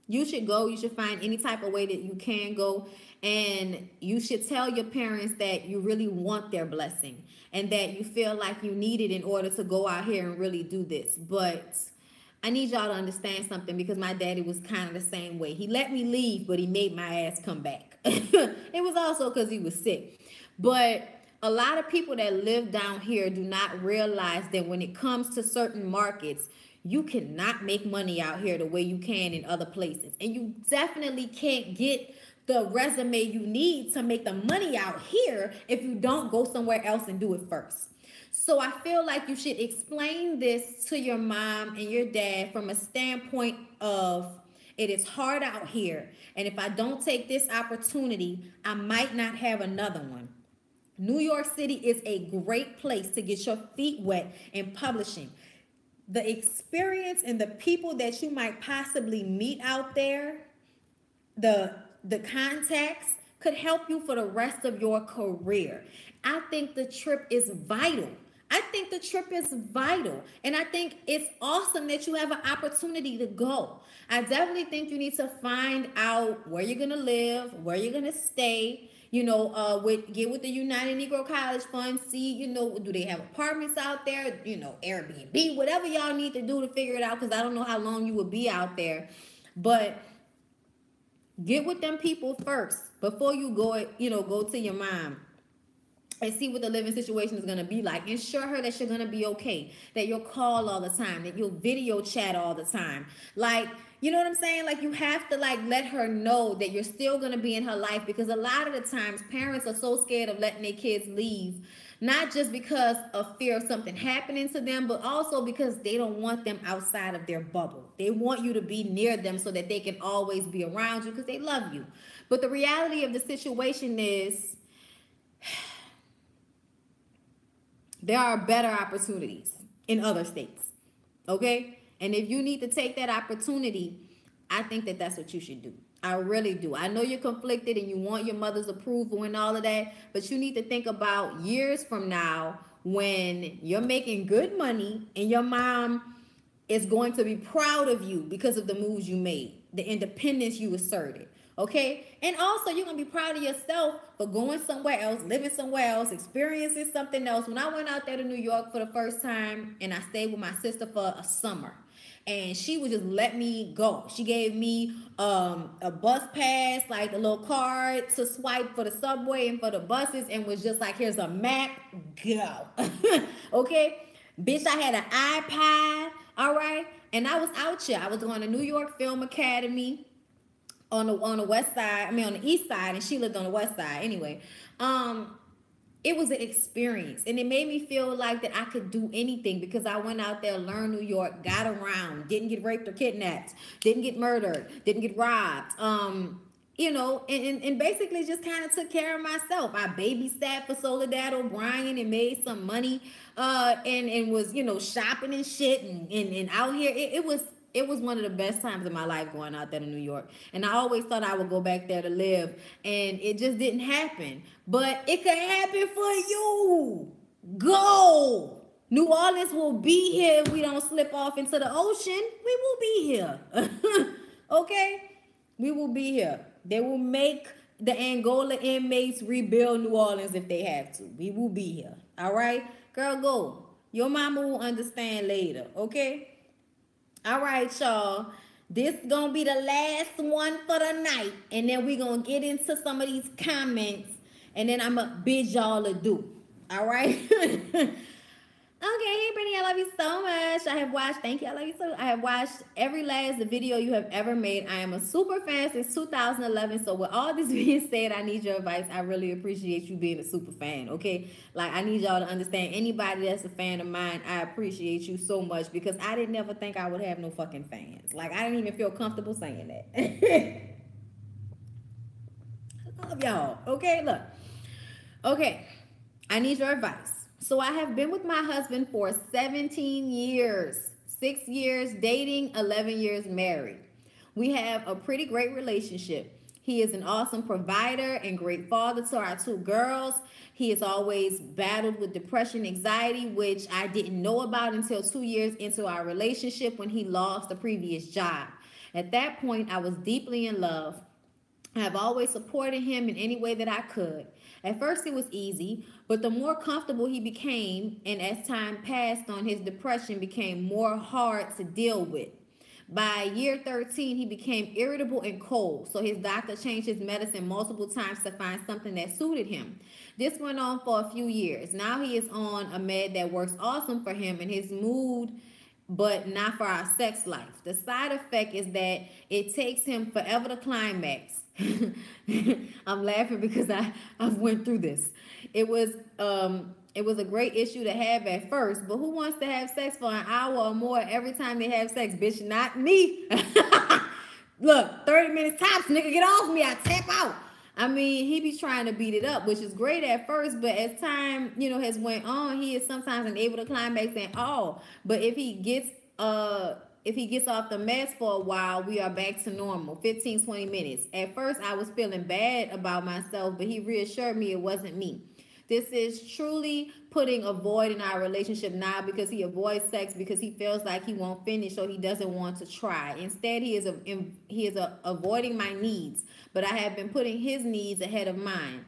You should go. You should find any type of way that you can go. And you should tell your parents that you really want their blessing and that you feel like you need it in order to go out here and really do this. But I need y'all to understand something because my daddy was kind of the same way. He let me leave, but he made my ass come back. It was also because he was sick. But a lot of people that live down here do not realize that when it comes to certain markets, you cannot make money out here the way you can in other places. And you definitely can't get the resume you need to make the money out here if you don't go somewhere else and do it first. So I feel like you should explain this to your mom and your dad from a standpoint of it is hard out here. And if I don't take this opportunity, I might not have another one. New York City is a great place to get your feet wet in publishing. The experience and the people that you might possibly meet out there, the contacts could help you for the rest of your career. I think the trip is vital. I think the trip is vital. And I think it's awesome that you have an opportunity to go. I definitely think you need to find out where you're going to live, where you're going to stay. Get with the United Negro College Fund. See, do they have apartments out there? Airbnb, whatever y'all need to do to figure it out. Because I don't know how long you will be out there. But get with them people first before you go to your mom and see what the living situation is going to be like. Ensure her that you're going to be okay, that you'll call all the time, that you'll video chat all the time. Like, you know what I'm saying? Like, you have to let her know that you're still going to be in her life, because a lot of the times parents are so scared of letting their kids leave, not just because of fear of something happening to them, but also because they don't want them outside of their bubble. They want you to be near them so that they can always be around you because they love you. But the reality of the situation is there are better opportunities in other states, okay? And if you need to take that opportunity, I think that that's what you should do. I really do. I know you're conflicted and you want your mother's approval and all of that, but you need to think about years from now when you're making good money and your mom is going to be proud of you because of the moves you made, the independence you asserted. Okay? And also, you're going to be proud of yourself for going somewhere else, living somewhere else, experiencing something else. When I went out there to New York for the first time, and I stayed with my sister for a summer, and she would just let me go. She gave me a bus pass, like a little card to swipe for the subway and for the buses, and was just like, here's a map, go. Okay? Bitch, I had an iPad, all right? And I was out here. I was going to New York Film Academy on the west side, on the east side, and she lived on the west side. Anyway, it was an experience, and it made me feel like that I could do anything because I went out there, learned New York, got around, didn't get raped or kidnapped, didn't get murdered, didn't get robbed. And basically just kind of took care of myself. I babysat for Soledad O'Brien and made some money, and was, shopping and shit and out here. It was one of the best times of my life going out there to New York. And I always thought I would go back there to live. And it just didn't happen. But it could happen for you. Go. New Orleans will be here if we don't slip off into the ocean. We will be here. Okay? We will be here. They will make the Angola inmates rebuild New Orleans if they have to. We will be here. All right? Girl, go. Your mama will understand later. Okay? All right, y'all. This gonna be the last one for the night. And then we gonna get into some of these comments. And then I'm gonna bid y'all adieu. All right? Okay, Brittany, I love you so much. Thank you, I love you so. I have watched every last video you have ever made. I am a super fan since 2011. So with all this being said, I need your advice. I really appreciate you being a super fan, okay? Like, I need y'all to understand, anybody that's a fan of mine, I appreciate you so much because I didn't never think I would have no fucking fans. Like, I didn't even feel comfortable saying that. I love y'all, okay? Look, okay, I need your advice. So I have been with my husband for 17 years, 6 years dating, 11 years married. We have a pretty great relationship. He is an awesome provider and great father to our 2 girls. He has always battled with depression, anxiety, which I didn't know about until 2 years into our relationship when he lost the previous job. At that point, I was deeply in love. I have always supported him in any way that I could. At first, it was easy, but the more comfortable he became, and as time passed on, his depression became more hard to deal with. By year 13, he became irritable and cold, so his doctor changed his medicine multiple times to find something that suited him. This went on for a few years. Now he is on a med that works awesome for him and his mood, but not for our sex life. The side effect is that it takes him forever to climax. I'm laughing because I've went through this. It was a great issue to have at first, but who wants to have sex for an hour or more every time they have sex? Bitch, not me. Look, 30 minutes tops, nigga, get off me. I tap out. I mean, he be trying to beat it up, which is great at first, but as time, has went on, he is sometimes unable to climax at all. But if he gets off the meds for a while, we are back to normal, 15, 20 minutes. At first, I was feeling bad about myself, but he reassured me it wasn't me. This is truly putting a void in our relationship now because he avoids sex because he feels like he won't finish or he doesn't want to try. Instead, he is avoiding my needs, but I have been putting his needs ahead of mine.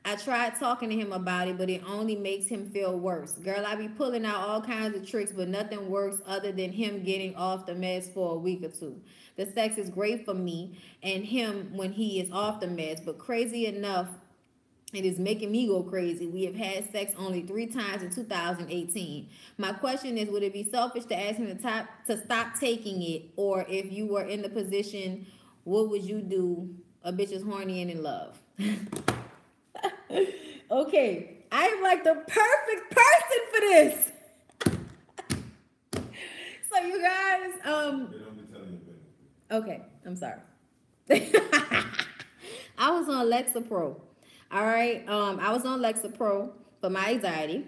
I tried talking to him about it, but it only makes him feel worse. Girl, I be pulling out all kinds of tricks, but nothing works other than him getting off the meds for a week or two. The sex is great for me and him when he is off the meds, but crazy enough, it is making me go crazy. We have had sex only 3 times in 2018. My question is, would it be selfish to ask him to stop taking it? Or if you were in the position, what would you do? A bitch is horny and in love. Okay, I am like the perfect person for this. So you guys, okay, I'm sorry. I was on Lexapro. All right, I was on Lexapro for my anxiety,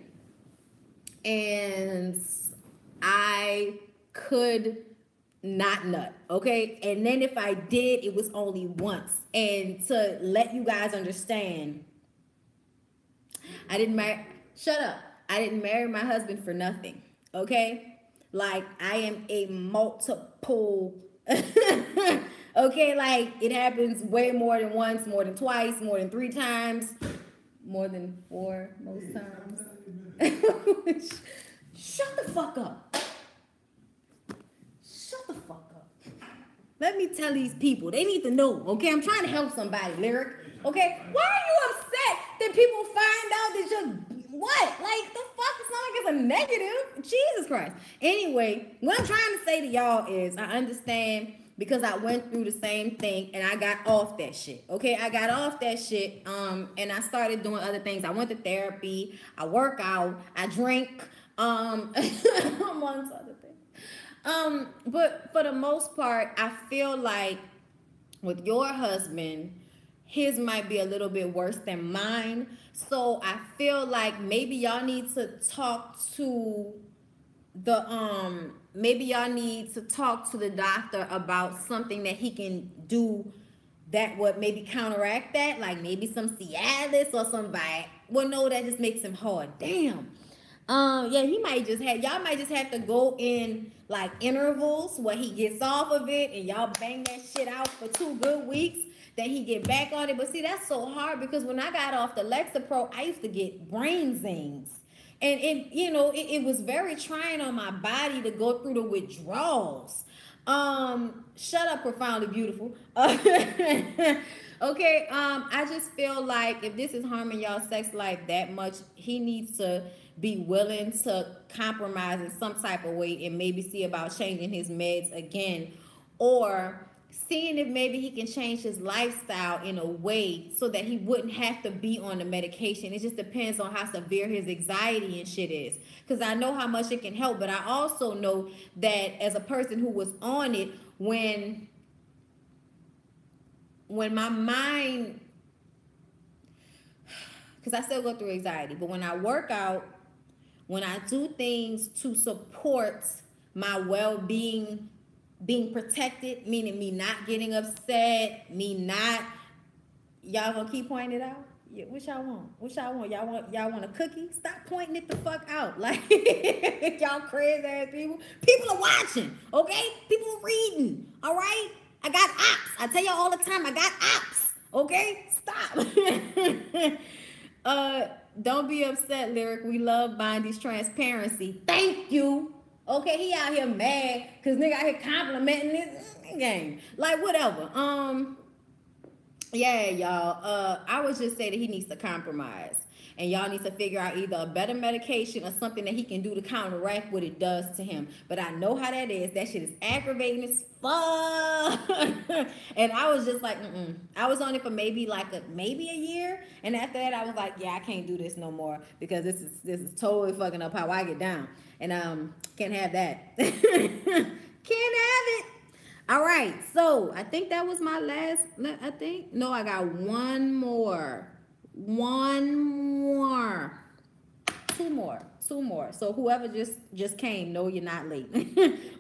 and I could not nut, okay? And then if I did, it was only once. And to let you guys understand, I didn't marry my husband for nothing, okay? Like, I am a multiple, okay? Like, it happens way more than once, more than twice, more than 3 times, more than 4 most times. Shut the fuck up. Shut the fuck up. Let me tell these people, they need to know, okay? I'm trying to help somebody, Lyric, okay? Why are you upset that people find out that you're what? Like, the fuck? It's not like it's a negative. Jesus Christ. Anyway, what I'm trying to say to y'all is I understand because I went through the same thing and I got off that shit, okay? I got off that shit, and I started doing other things. I went to therapy. I work out. I drink, amongst other things. But for the most part, I feel like with your husband, his might be a little bit worse than mine. So I feel like maybe y'all need to talk to the doctor about something that he can do that would maybe counteract that, like maybe some Cialis or some well, no, that just makes him hard. Damn. Yeah, y'all might just have to go in like intervals where he gets off of it and y'all bang that shit out for 2 good weeks. Then he get back on it. But see, that's so hard because when I got off the Lexapro, I used to get brain zings. And it was very trying on my body to go through the withdrawals. Shut up, profoundly beautiful. Okay, I just feel like if this is harming y'all sex life that much, he needs to be willing to compromise in some type of way and maybe see about changing his meds again, or seeing if maybe he can change his lifestyle in a way so that he wouldn't have to be on the medication. It just depends on how severe his anxiety and shit is. Because I know how much it can help, but I also know that as a person who was on it, when my mind, because I still go through anxiety, but when I work out, when I do things to support my well-being, being protected, meaning me not getting upset, y'all gonna keep pointing it out? Yeah, what y'all want? Y'all want a cookie? Stop pointing it the fuck out. Like, y'all crazy ass people. People are watching, okay? People are reading, all right? I got ops. I tell y'all all the time, I got ops, okay? Stop. Don't be upset, Lyric. We love Bondy's transparency. Thank you. Okay, he out here mad because nigga out here complimenting this game. Like, whatever. Yeah, y'all. I would just say that he needs to compromise. and y'all need to figure out either a better medication or something that he can do to counteract what it does to him. But I know how that is. That shit is aggravating as fuck. And I was just like, I was on it for maybe a year, and after that I was like, yeah, I can't do this no more because this is totally fucking up how I get down, and can't have that. Can't have it. All right, so I think that was my last. I think no, I got one more. Two more. So whoever just came, no, you're not late.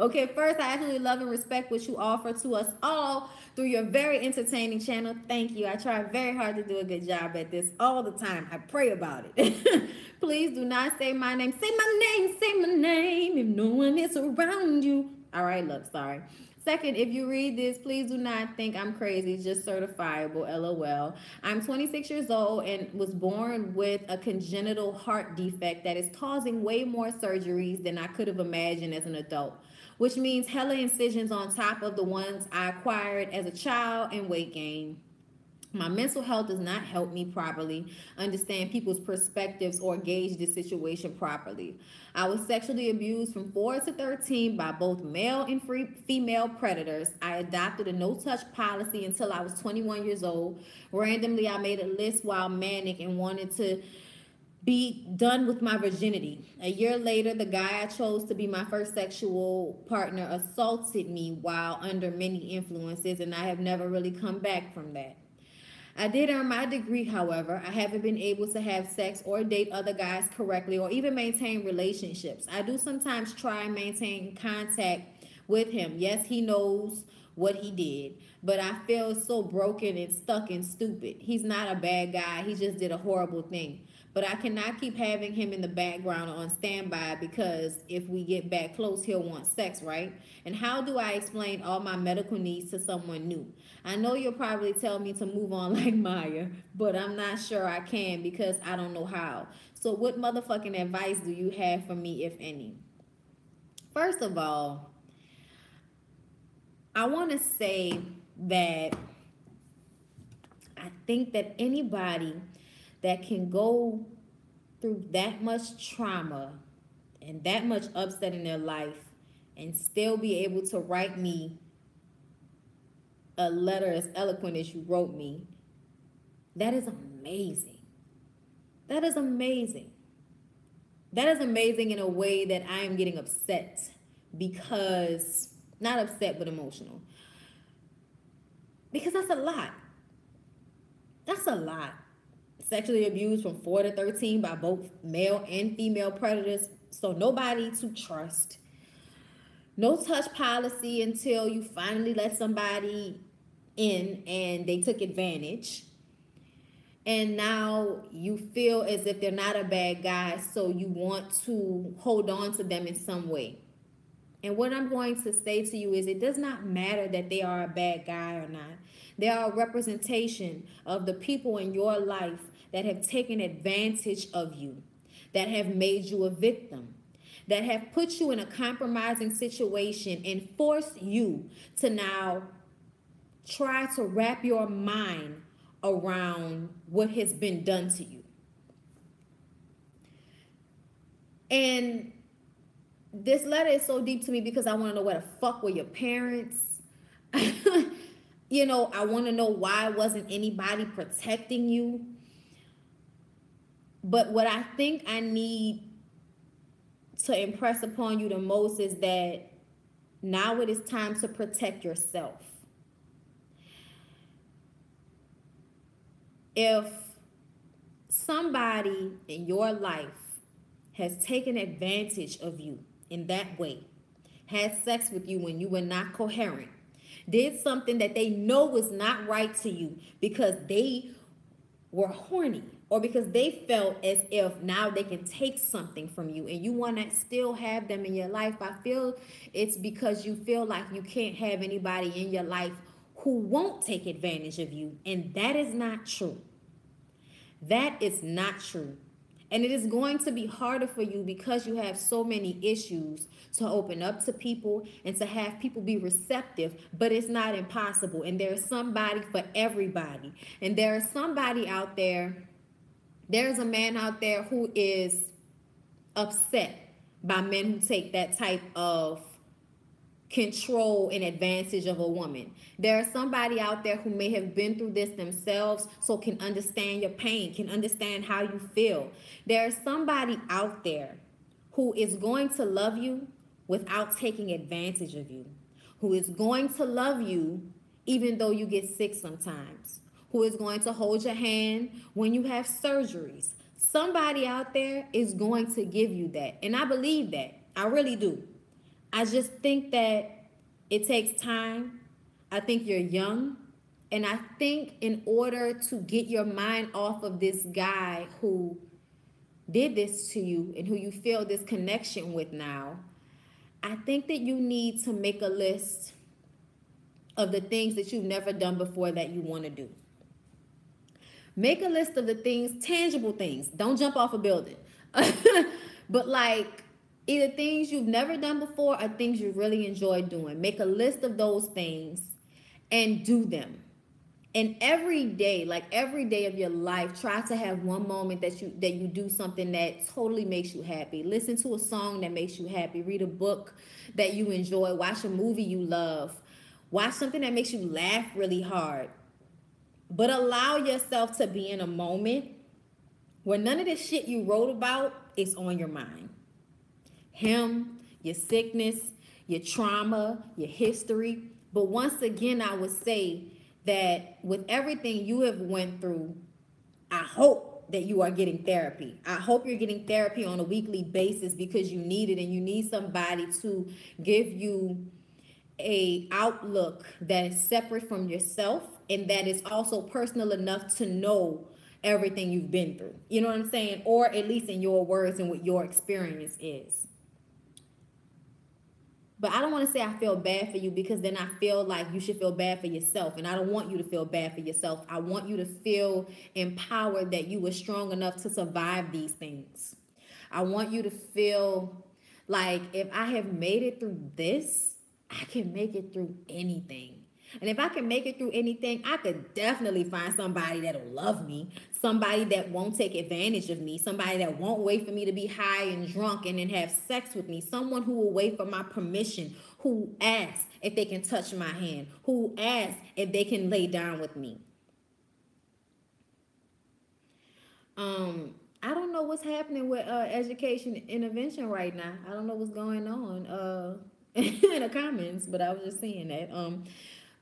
Okay, first, I absolutely love and respect what you offer to us all through your very entertaining channel. Thank you. I try very hard to do a good job at this all the time. I pray about it. Please do not say my name. Say my name. Say my name if no one is around you. All right, look, sorry. Second, if you read this, please do not think I'm crazy, just certifiable, LOL. I'm 26 years old and was born with a congenital heart defect that is causing way more surgeries than I could have imagined as an adult, which means hella incisions on top of the ones I acquired as a child and weight gain. My mental health does not help me properly understand people's perspectives or gauge the situation properly. I was sexually abused from 4 to 13 by both male and female predators. I adopted a no-touch policy until I was 21 years old. Randomly, I made a list while manic and wanted to be done with my virginity. A year later, the guy I chose to be my first sexual partner assaulted me while under many influences, and I have never really come back from that. I did earn my degree, however. I haven't been able to have sex or date other guys correctly or even maintain relationships. I do sometimes try and maintain contact with him. Yes, he knows what he did, but I feel so broken and stuck and stupid. He's not a bad guy. He just did a horrible thing. But I cannot keep having him in the background on standby because if we get back close, he'll want sex, right? And how do I explain all my medical needs to someone new? I know you'll probably tell me to move on like Maya, but I'm not sure I can because I don't know how. So what motherfucking advice do you have for me, if any? First of all, I want to say that I think that anybody that can go through that much trauma and that much upset in their life and still be able to write me a letter as eloquent as you wrote me, that is amazing. That is amazing. That is amazing in a way that I am getting upset because, not upset, but emotional. Because that's a lot. That's a lot. Sexually abused from 4 to 13 by both male and female predators. So nobody to trust. No touch policy until you finally let somebody in and they took advantage. And now you feel as if they're not a bad guy, so you want to hold on to them in some way. And what I'm going to say to you is it does not matter that they are a bad guy or not. They are a representation of the people in your life that have taken advantage of you, that have made you a victim, that have put you in a compromising situation and forced you to now try to wrap your mind around what has been done to you. And this letter is so deep to me because I want to know where the fuck were your parents? You know, I want to know why wasn't anybody protecting you? But what I think I need to impress upon you the most is that now it is time to protect yourself. If somebody in your life has taken advantage of you in that way, had sex with you when you were not coherent, did something that they know was not right to you because they were horny or because they felt as if now they can take something from you and you want to still have them in your life, I feel it's because you feel like you can't have anybody in your life who won't take advantage of you. And that is not true. That is not true. And it is going to be harder for you because you have so many issues to open up to people and to have people be receptive, but it's not impossible. And there's somebody for everybody. And there is somebody out there There's a man out there who is upset by men who take that type of control and advantage of a woman. There's somebody out there who may have been through this themselves, so can understand your pain, can understand how you feel. There's somebody out there who is going to love you without taking advantage of you, who is going to love you even though you get sick sometimes, who is going to hold your hand when you have surgeries. Somebody out there is going to give you that. And I believe that. I really do. I just think that it takes time. I think you're young. And I think in order to get your mind off of this guy who did this to you and who you feel this connection with now, I think that you need to make a list of the things that you've never done before that you want to do. Make a list of the things, tangible things. Don't jump off a building. But like either things you've never done before or things you really enjoy doing. Make a list of those things and do them. And every day, like every day of your life, try to have one moment that you do something that totally makes you happy. Listen to a song that makes you happy. Read a book that you enjoy. Watch a movie you love. Watch something that makes you laugh really hard. But allow yourself to be in a moment where none of this shit you wrote about is on your mind. Him, your sickness, your trauma, your history. But once again, I would say that with everything you have went through, I hope that you are getting therapy. I hope you're getting therapy on a weekly basis because you need it, and you need somebody to give you a outlook that is separate from yourself and that is also personal enough to know everything you've been through. You know what I'm saying? Or at least in your words and what your experience is. But I don't want to say I feel bad for you, because then I feel like you should feel bad for yourself. And I don't want you to feel bad for yourself. I want you to feel empowered that you were strong enough to survive these things. I want you to feel like if I have made it through this, I can make it through anything. And if I can make it through anything, I could definitely find somebody that'll love me, somebody that won't take advantage of me, somebody that won't wait for me to be high and drunk and then have sex with me, someone who will wait for my permission, who asks if they can touch my hand, who asks if they can lay down with me. I don't know what's happening with education intervention right now. I don't know what's going on in the comments, but I was just saying that.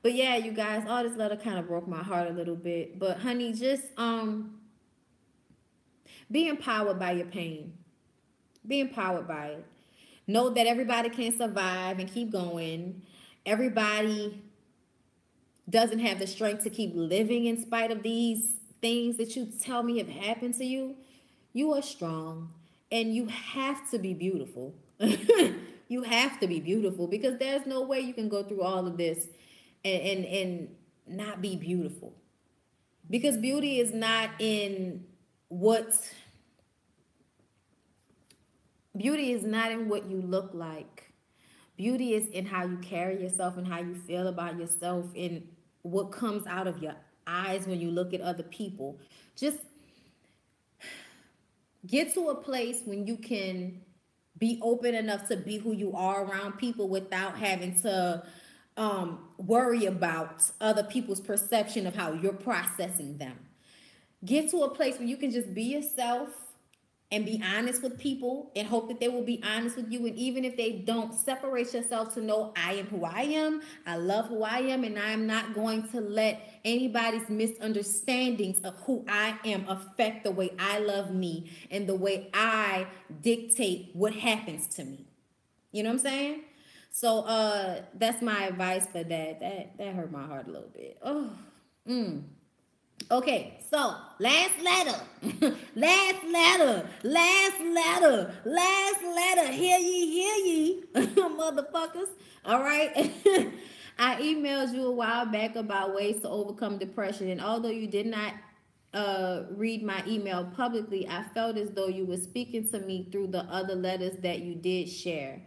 But yeah, you guys, all this letter kind of broke my heart a little bit. But honey, just be empowered by your pain. Be empowered by it. Know that everybody can survive and keep going. Everybody doesn't have the strength to keep living in spite of these things that you tell me have happened to you. You are strong and you have to be beautiful. You have to be beautiful, because there's no way you can go through all of this and not be beautiful. Because beauty is not in what you look like. Beauty is in how you carry yourself and how you feel about yourself and what comes out of your eyes when you look at other people. Just get to a place when you can be open enough to be who you are around people without having to worry about other people's perception of how you're processing them. Get to a place where you can just be yourself and be honest with people and hope that they will be honest with you. And even if they don't, separate yourself to know I am who I am. I love who I am, and I am not going to let anybody's misunderstandings of who I am affect the way I love me and the way I dictate what happens to me. You know what I'm saying? So that's my advice for that. That hurt my heart a little bit. Oh. Okay, so last letter. Hear ye, motherfuckers. All right. I emailed you a while back about ways to overcome depression, and although you did not read my email publicly, I felt as though you were speaking to me through the other letters that you did share.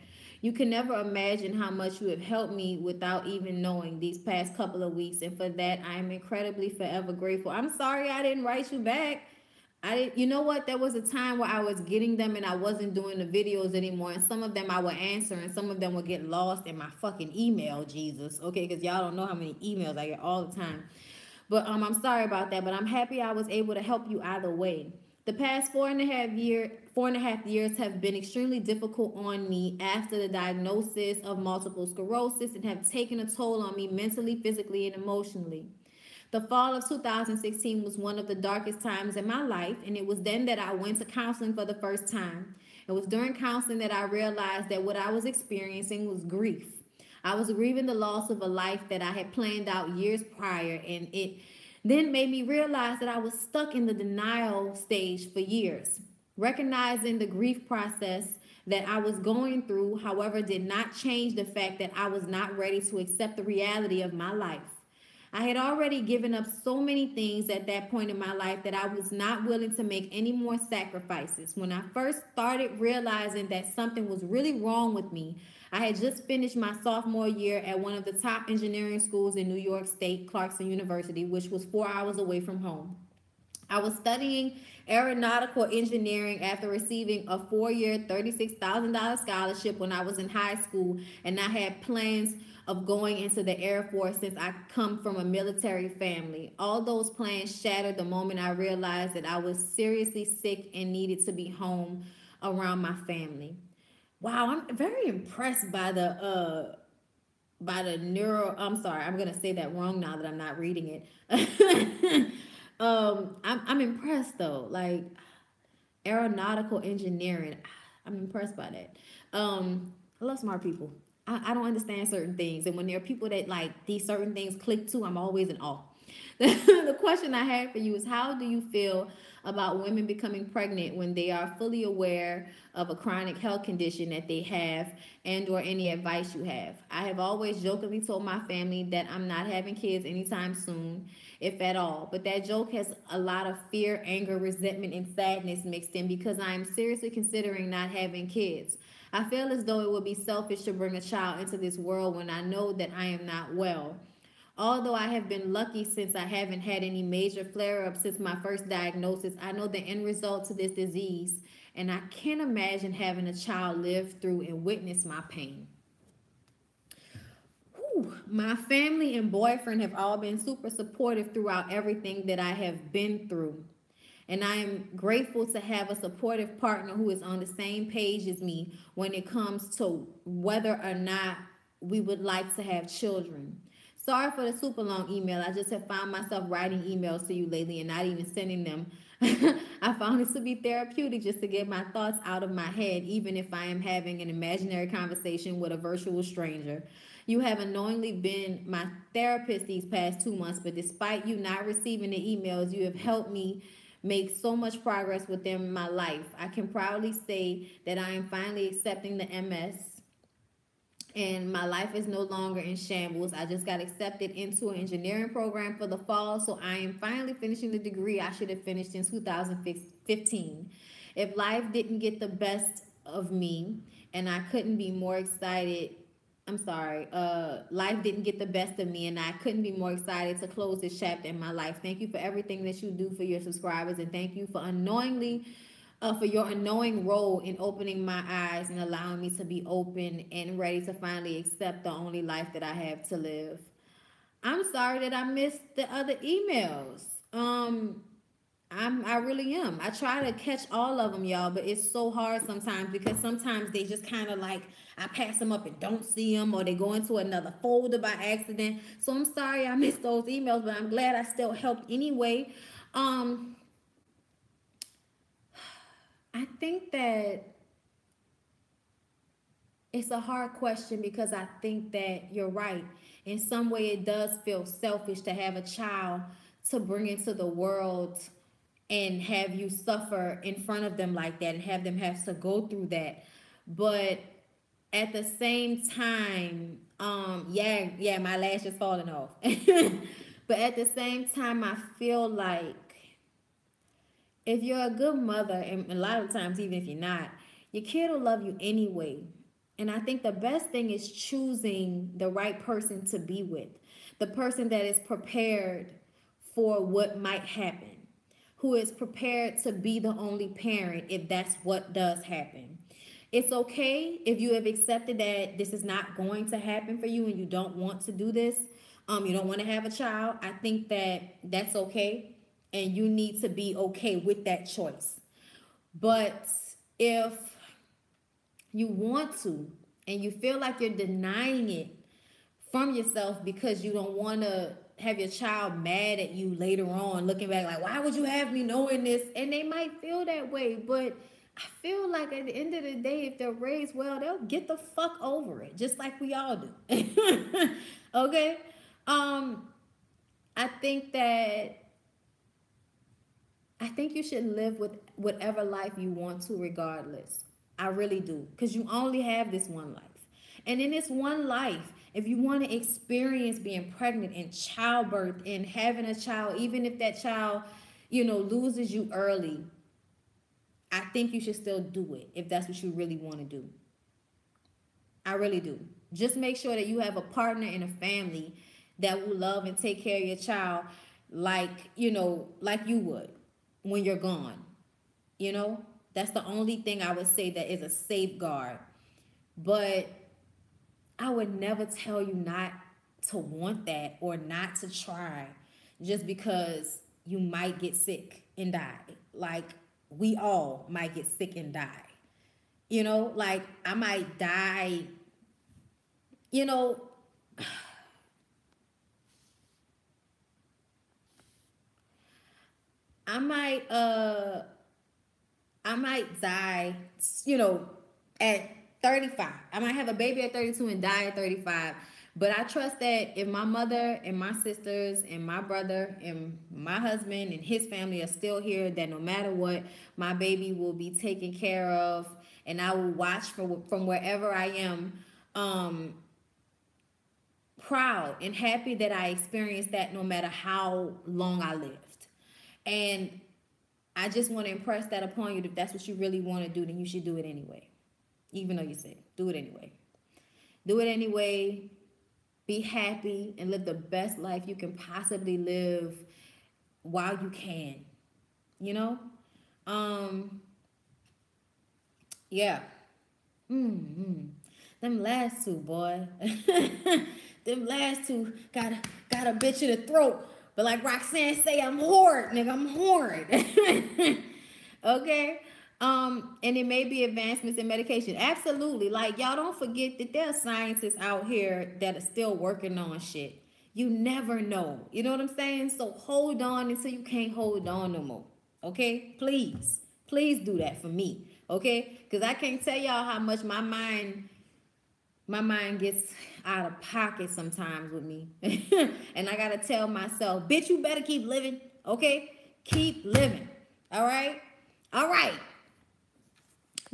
You can never imagine how much you have helped me without even knowing these past couple of weeks. And for that, I am incredibly forever grateful. I'm sorry I didn't write you back. I didn't, you know what? There was a time where I was getting them and I wasn't doing the videos anymore. And some of them I would answer and some of them would get lost in my fucking email, Jesus. Okay, because y'all don't know how many emails I get all the time. But I'm sorry about that. But I'm happy I was able to help you either way. The past 4.5 years have been extremely difficult on me after the diagnosis of multiple sclerosis and have taken a toll on me mentally, physically, and emotionally. The fall of 2016 was one of the darkest times in my life, and it was then that I went to counseling for the first time. It was during counseling that I realized that what I was experiencing was grief. I was grieving the loss of a life that I had planned out years prior, and it then made me realize that I was stuck in the denial stage for years. Recognizing the grief process that I was going through, however, did not change the fact that I was not ready to accept the reality of my life. I had already given up so many things at that point in my life that I was not willing to make any more sacrifices. When I first started realizing that something was really wrong with me, I had just finished my sophomore year at one of the top engineering schools in New York State, Clarkson University, which was 4 hours away from home. I was studying aeronautical engineering after receiving a 4 year, $36,000 scholarship when I was in high school, and I had plans of going into the Air Force since I come from a military family. All those plans shattered the moment I realized that I was seriously sick and needed to be home around my family. Wow, I'm very impressed by the neuro. I'm sorry, I'm gonna say that wrong now that I'm not reading it. I'm impressed though. Like aeronautical engineering, I'm impressed by that. I love smart people. I don't understand certain things, and when there are people that like these certain things click to, I'm always in awe. The question I have for you is, how do you feel about women becoming pregnant when they are fully aware of a chronic health condition that they have, and or any advice you have? I have always jokingly told my family that I'm not having kids anytime soon, if at all. But that joke has a lot of fear, anger, resentment, and sadness mixed in because I am seriously considering not having kids. I feel as though it would be selfish to bring a child into this world when I know that I am not well. Although I have been lucky since I haven't had any major flare ups since my first diagnosis, I know the end result to this disease, and I can't imagine having a child live through and witness my pain. Whew. My family and boyfriend have all been super supportive throughout everything that I have been through. And I am grateful to have a supportive partner who is on the same page as me when it comes to whether or not we would like to have children. Sorry for the super long email. I just have found myself writing emails to you lately and not even sending them. I found it to be therapeutic just to get my thoughts out of my head, even if I am having an imaginary conversation with a virtual stranger. You have unknowingly been my therapist these past 2 months, but despite you not receiving the emails, you have helped me make so much progress within my life. I can proudly say that I am finally accepting the MS and my life is no longer in shambles. I just got accepted into an engineering program for the fall, so I am finally finishing the degree I should have finished in 2015. If life didn't get the best of me, and I couldn't be more excited. I'm sorry. Life didn't get the best of me, and I couldn't be more excited to close this chapter in my life. Thank you for everything that you do for your subscribers, and thank you for your unknowing role in opening my eyes and allowing me to be open and ready to finally accept the only life that I have to live. I'm sorry that I missed the other emails. I really am. I try to catch all of them, y'all, but it's so hard sometimes because sometimes they just kind of like I pass them up and don't see them, or they go into another folder by accident. So I'm sorry I missed those emails, but I'm glad I still helped anyway. Um, I think that it's a hard question because I think that you're right. In some way, it does feel selfish to have a child to bring into the world and have you suffer in front of them like that and have them have to go through that. But at the same time, yeah, my lash is falling off. But at the same time, I feel like if you're a good mother, and a lot of times, even if you're not, your kid will love you anyway. And I think the best thing is choosing the right person to be with, the person that is prepared for what might happen, who is prepared to be the only parent if that's what does happen. It's okay if you have accepted that this is not going to happen for you and you don't want to do this. You don't want to have a child. I think that that's okay, and you need to be okay with that choice. But if you want to and you feel like you're denying it from yourself because you don't want to have your child mad at you later on, looking back like, why would you have me knowing this? And they might feel that way, but I feel like at the end of the day, if they're raised well, they'll get the fuck over it, just like we all do. Okay. um I think that I think you should live with whatever life you want to, regardless. I really do. Because you only have this one life. And in this one life, if you want to experience being pregnant and childbirth and having a child, even if that child, loses you early, I think you should still do it if that's what you really want to do. I really do. Just make sure that you have a partner and a family that will love and take care of your child like you would when you're gone. You know, that's the only thing I would say that is a safeguard. But I would never tell you not to want that or not to try just because you might get sick and die. Like, we all might get sick and die. Like, I might die, you know, I might I might die, at 35. I might have a baby at 32 and die at 35. But I trust that if my mother and my sisters and my brother and my husband and his family are still here, that no matter what, my baby will be taken care of, and I will watch from wherever I am, proud and happy that I experienced that no matter how long I lived. And I just want to impress that upon you. If that's what you really want to do, then you should do it anyway. Even though you said, do it anyway. Do it anyway. Be happy and live the best life you can possibly live while you can. You know? Yeah. Them last two, boy. Them last two got a bitch in the throat. But like Roxanne say, I'm horrid, nigga. I'm horrid. Okay? And it may be advancements in medication. Absolutely. Like, y'all don't forget that there are scientists out here that are still working on shit. You never know. You know what I'm saying? So hold on until you can't hold on no more. Okay? Please. Please do that for me. Okay? Because I can't tell y'all how much my mind gets out of pocket sometimes with me. And I gotta tell myself, bitch, you better keep living. Okay? Keep living. All right? All right.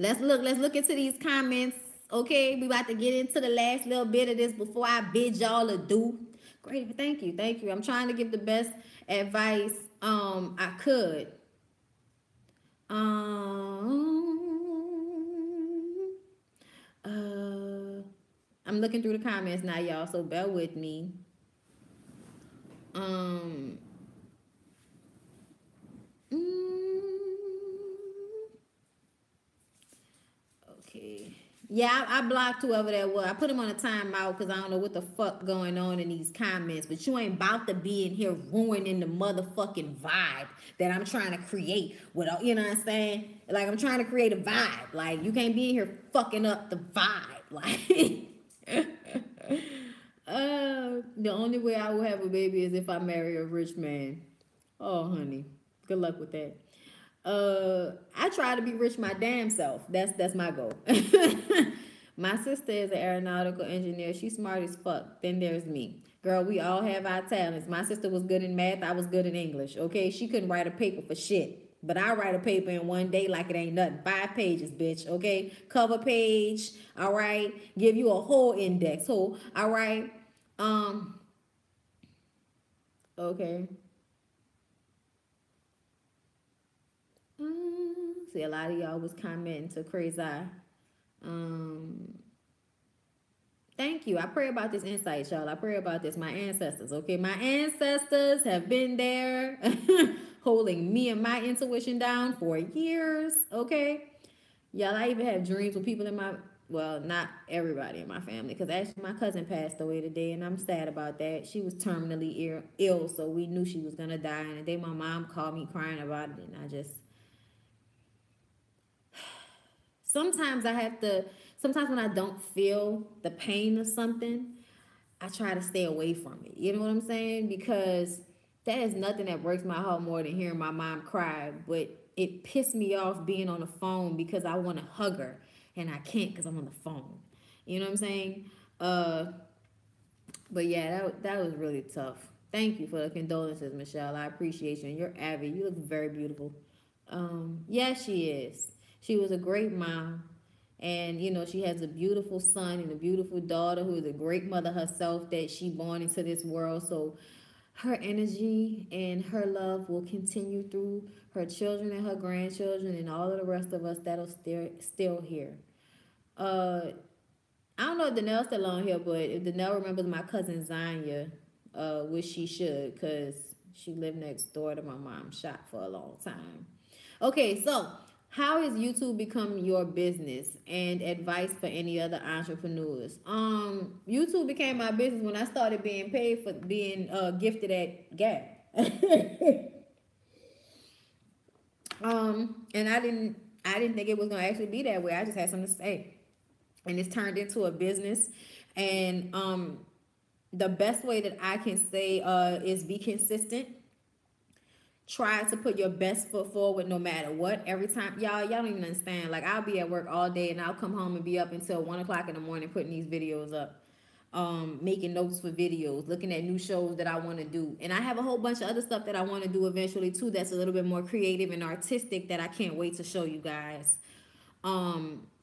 Let's look into these comments. Okay, we about to get into the last little bit of this before I bid y'all adieu. Great, thank you. I'm trying to give the best advice I could. I'm looking through the comments now, y'all, so bear with me. Okay. Yeah, I blocked whoever that was. I put him on a timeout because I don't know what the fuck going on in these comments. But you ain't about to be in here ruining the motherfucking vibe that I'm trying to create. You know what I'm saying? Like, I'm trying to create a vibe. Like, you can't be in here fucking up the vibe. Like, the only way I will have a baby is if I marry a rich man. Oh, honey. Good luck with that. I try to be rich my damn self. That's my goal. My sister is an aeronautical engineer. She's smart as fuck. Then there's me. Girl, we all have our talents. My sister was good in math. I was good in English. Okay, she couldn't write a paper for shit. But I write a paper in one day like it ain't nothing. 5 pages, bitch. Okay, cover page. All right, give you a whole index. All right. Okay. See, a lot of y'all was commenting to Crazy Eye. Thank you. I pray about this insight, y'all. I pray about this. My ancestors, okay? My ancestors have been there. holding me and my intuition down for years. Okay. Y'all, I even have dreams with people in my, well, not everybody in my family, because actually my cousin passed away today, and I'm sad about that. She was terminally ill, so we knew she was going to die. And the day my mom called me crying about it, and I just, sometimes I have to, sometimes when I don't feel the pain of something, I try to stay away from it. You know what I'm saying? Because that is nothing that breaks my heart more than hearing my mom cry. But it pissed me off being on the phone because I want to hug her and I can't because I'm on the phone. You know what I'm saying? But yeah, that was really tough. Thank you for the condolences, Michelle. I appreciate you. And you're avid. You look very beautiful. Yes, she is. She was a great mom. And, you know, she has a beautiful son and a beautiful daughter who is a great mother herself that she born into this world. So her energy and her love will continue through her children and her grandchildren and all of the rest of us that'll still here. Uh, I don't know if Danelle's still on here, but if Danelle remembers my cousin Zanya, which she should, because she lived next door to my mom's shop for a long time. Okay, so how has YouTube become your business, and advice for any other entrepreneurs? YouTube became my business when I started being paid for being gifted at Gap. And I didn't think it was gonna actually be that way. I just had something to say, and it's turned into a business. And the best way that I can say is be consistent. Try to put your best foot forward no matter what. Every time, y'all don't even understand. Like, I'll be at work all day and I'll come home and be up until 1 o'clock in the morning putting these videos up, making notes for videos, looking at new shows that I want to do. And I have a whole bunch of other stuff that I want to do eventually too, that's a little bit more creative and artistic that I can't wait to show you guys,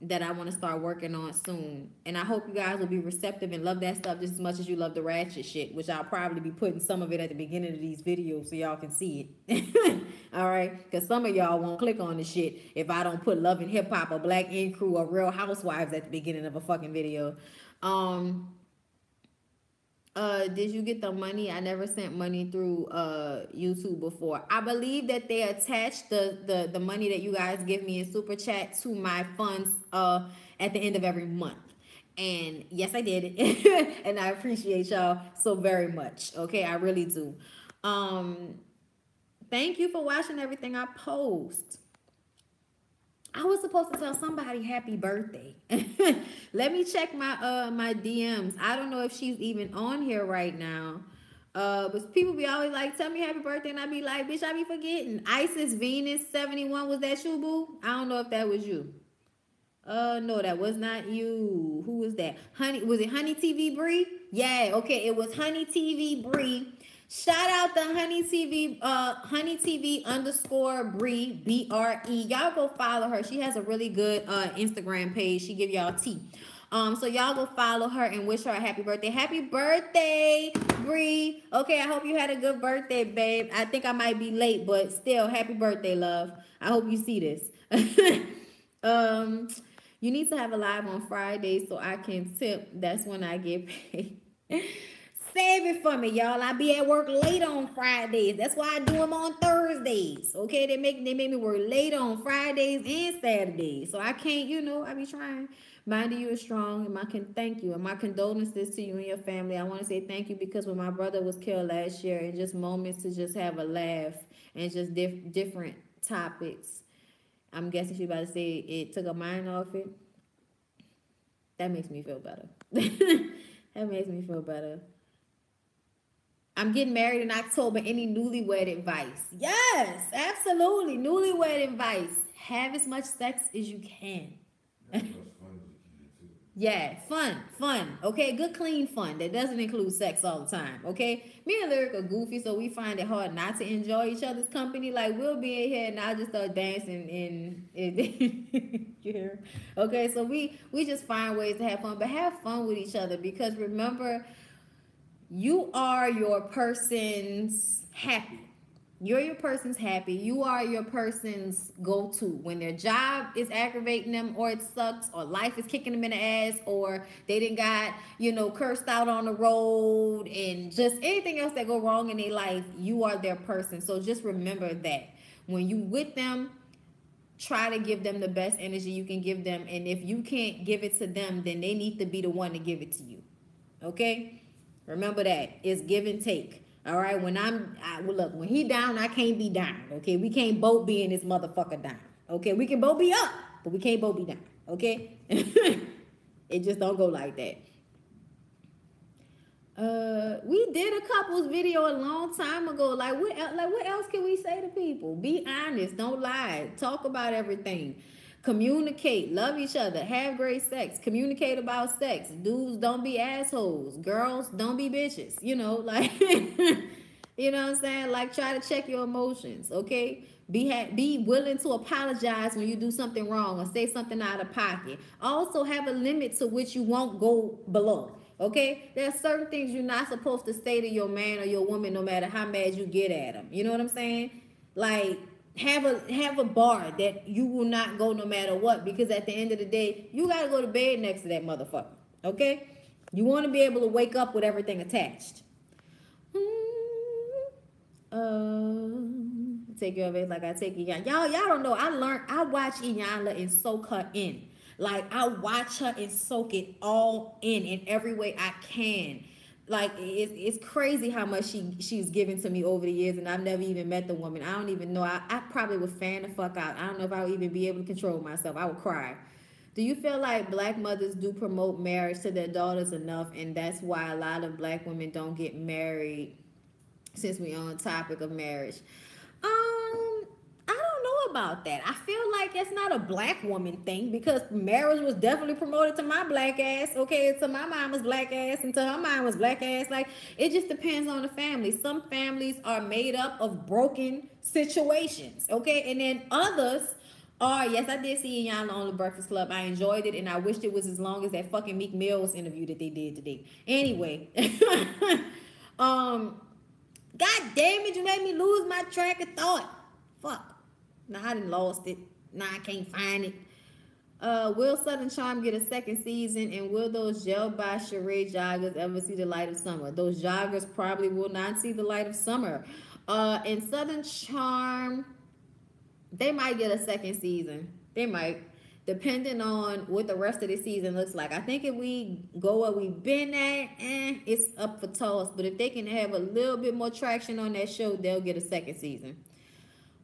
that I want to start working on soon. And I hope you guys will be receptive and love that stuff just as much as you love the ratchet shit, which I'll probably be putting some of it at the beginning of these videos so y'all can see it. All right, because some of y'all won't click on the shit if I don't put Love and Hip Hop or Black Ink Crew or Real Housewives at the beginning of a fucking video. Did you get the money? I never sent money through YouTube before. I believe that they attach the money that you guys give me in super chat to my funds at the end of every month. And yes, I did it. And I appreciate y'all so very much. Okay, I really do. Thank you for watching everything I post. I was supposed to tell somebody happy birthday. Let me check my DMs. I don't know if she's even on here right now. But people be always like, tell me happy birthday, and I be like, bitch, I be forgetting. Isis Venus 71, was that you, boo? I don't know if that was you. No, that was not you. Who was that? Honey, was it Honey TV Bree? Yeah, okay, it was Honey TV Bree. Shout out to Honey TV, Honey TV _ Bree, BRE. Y'all go follow her. She has a really good Instagram page. She give y'all tea. So y'all go follow her and wish her a happy birthday. Happy birthday, Bree. Okay, I hope you had a good birthday, babe. I think I might be late, but still, happy birthday, love. I hope you see this. You need to have a live on Friday so I can tip. That's when I get paid. Save it for me, y'all. I be at work late on Fridays. That's why I do them on Thursdays. Okay, they make me work late on Fridays and Saturdays. So I can't, I be trying. Bondy, you are strong, and thank you and my condolences to you and your family. I want to say thank you because when my brother was killed last year, and just moments to just have a laugh and just different topics. I'm guessing she about to say it took a mind off it. That makes me feel better. That makes me feel better. I'm getting married in October. Any newlywed advice? Yes, absolutely. Newlywed advice. Have as much sex as you can. Yeah, fun. Okay, good, clean fun. That doesn't include sex all the time. Okay, me and Lyric are goofy, so we find it hard not to enjoy each other's company. Like, we'll be in here and I'll just start dancing and you hear? Okay, so we just find ways to have fun, but have fun with each other, because remember, you are your person's happy. You're your person's happy. You are your person's go-to. When their job is aggravating them, or it sucks, or life is kicking them in the ass, or they didn't got, cursed out on the road, and just anything else that go wrong in their life, you are their person. So just remember that. When you with them, try to give them the best energy you can give them. And if you can't give it to them, then they need to be the one to give it to you. Okay? Remember that. It's give and take. All right? Well, look, when he down, I can't be down. Okay? We can't both be in this motherfucker down. Okay? We can both be up, but we can't both be down. Okay? It just don't go like that. We did a couples video a long time ago. Like what else can we say to people? Be honest, don't lie, talk about everything, communicate, love each other, have great sex, communicate about sex. Dudes, don't be assholes. Girls, don't be bitches. Like you know what I'm saying? Like, try to check your emotions, okay? Be willing to apologize when you do something wrong or say something out of pocket. Also, have a limit to which you won't go below. Okay, there are certain things you're not supposed to say to your man or your woman, no matter how mad you get at them. You know what I'm saying? Like, have a bar that you will not go no matter what, because at the end of the day, you gotta go to bed next to that motherfucker. Okay, you want to be able to wake up with everything attached. Take care of it like I take it. Y'all don't know. I watch Iyanla and soak her in. Like, I watch her and soak it all in every way I can. Like, it's crazy how much she's given to me over the years, and I've never even met the woman. I don't even know. I probably would fan the fuck out. I don't know if I would even be able to control myself. I would cry. Do you feel like black mothers do promote marriage to their daughters enough, and that's why a lot of black women don't get married, since we on the topic of marriage? I don't know about that. I feel like it's not a black woman thing, because marriage was definitely promoted to my black ass, okay, to my mama's black ass, and to her mama's black ass. Like, it just depends on the family. Some families are made up of broken situations, okay, and then others are, yes, I did see Iyanla on the Breakfast Club. I enjoyed it, and I wished it was as long as that fucking Meek Mill's interview that they did today. Anyway, God damn it, you made me lose my track of thought. Fuck. Now I done lost it. Now I can't find it. Will Southern Charm get a second season? And will those gel by charade joggers ever see the light of summer? Those joggers probably will not see the light of summer. And Southern Charm, they might get a second season. They might. Depending on what the rest of the season looks like. I think if we go where we've been at, it's up for toss. But if they can have a little bit more traction on that show, they'll get a second season.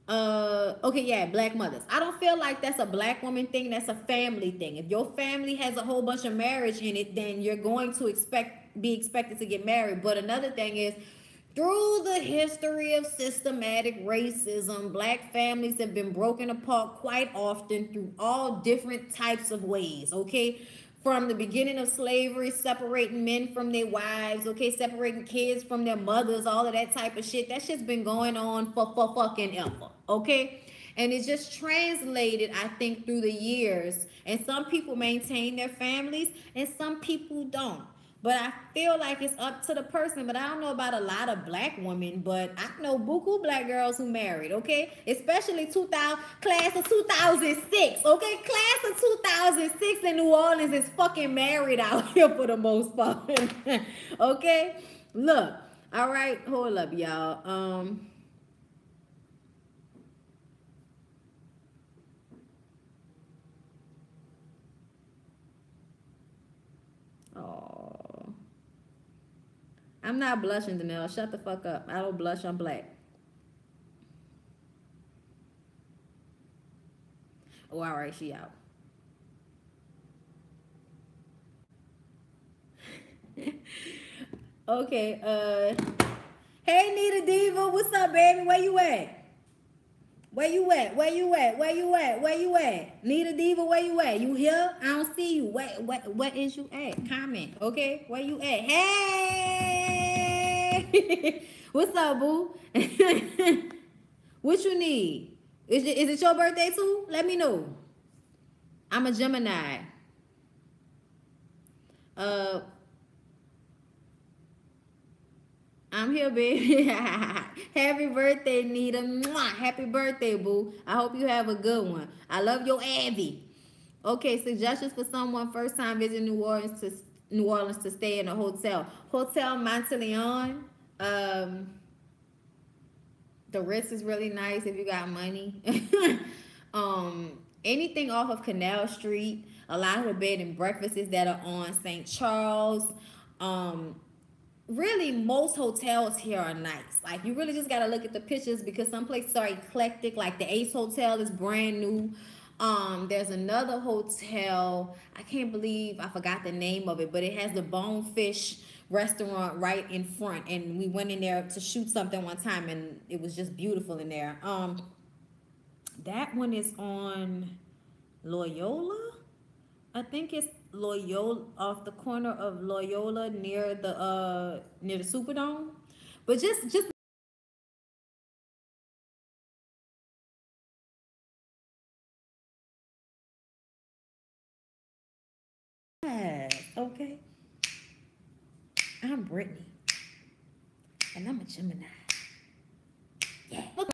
Okay, yeah, black mothers. I don't feel like that's a black woman thing. That's a family thing. If your family has a whole bunch of marriage in it, then you're going to be expected to get married. But another thing is, through the history of systematic racism, black families have been broken apart quite often through all different types of ways, okay? From the beginning of slavery, separating men from their wives, okay? Separating kids from their mothers, all of that type of shit. That shit's been going on for fucking ever, okay? And it's just translated, I think, through the years. And some people maintain their families and some people don't. But I feel like it's up to the person. But I don't know about a lot of black women, but I know buku black girls who married, okay? Especially class of 2006, okay? Class of 2006 in New Orleans is fucking married out here for the most part, okay? Look, all right, hold up, y'all. I'm not blushing, Danelle. Shut the fuck up. I don't blush. I'm black. Oh, all right. She out. Okay. Hey, Nita Diva. What's up, baby? Where you at? Where you at? Where you at? Where you at? Where you at? Nita Diva, where you at? You here? I don't see you. Where is you at? Comment, okay? Where you at? Hey! What's up, boo? What you need? Is it your birthday too? Let me know. I'm a Gemini. I'm here, baby. Happy birthday, Nita. Mwah. Happy birthday, boo. I hope you have a good one. I love your Abby. Okay, suggestions for someone first time visiting New Orleans to stay in a hotel. Hotel Monteleone. Um, the Ritz is really nice if you got money. um, anything off of Canal Street. A lot of the bed and breakfasts that are on St. Charles. Um, really most hotels here are nice. Like you really just gotta look at the pictures because some places are eclectic. Like the Ace Hotel is brand new. There's another hotel. I can't believe I forgot the name of it, but it has the Bonefish restaurant right in front, and we went in there to shoot something one time, and it was just beautiful in there. That one is on Loyola. I think it's Loyola off the corner of Loyola near the Superdome. But just okay. I'm Brittany and I'm a Gemini.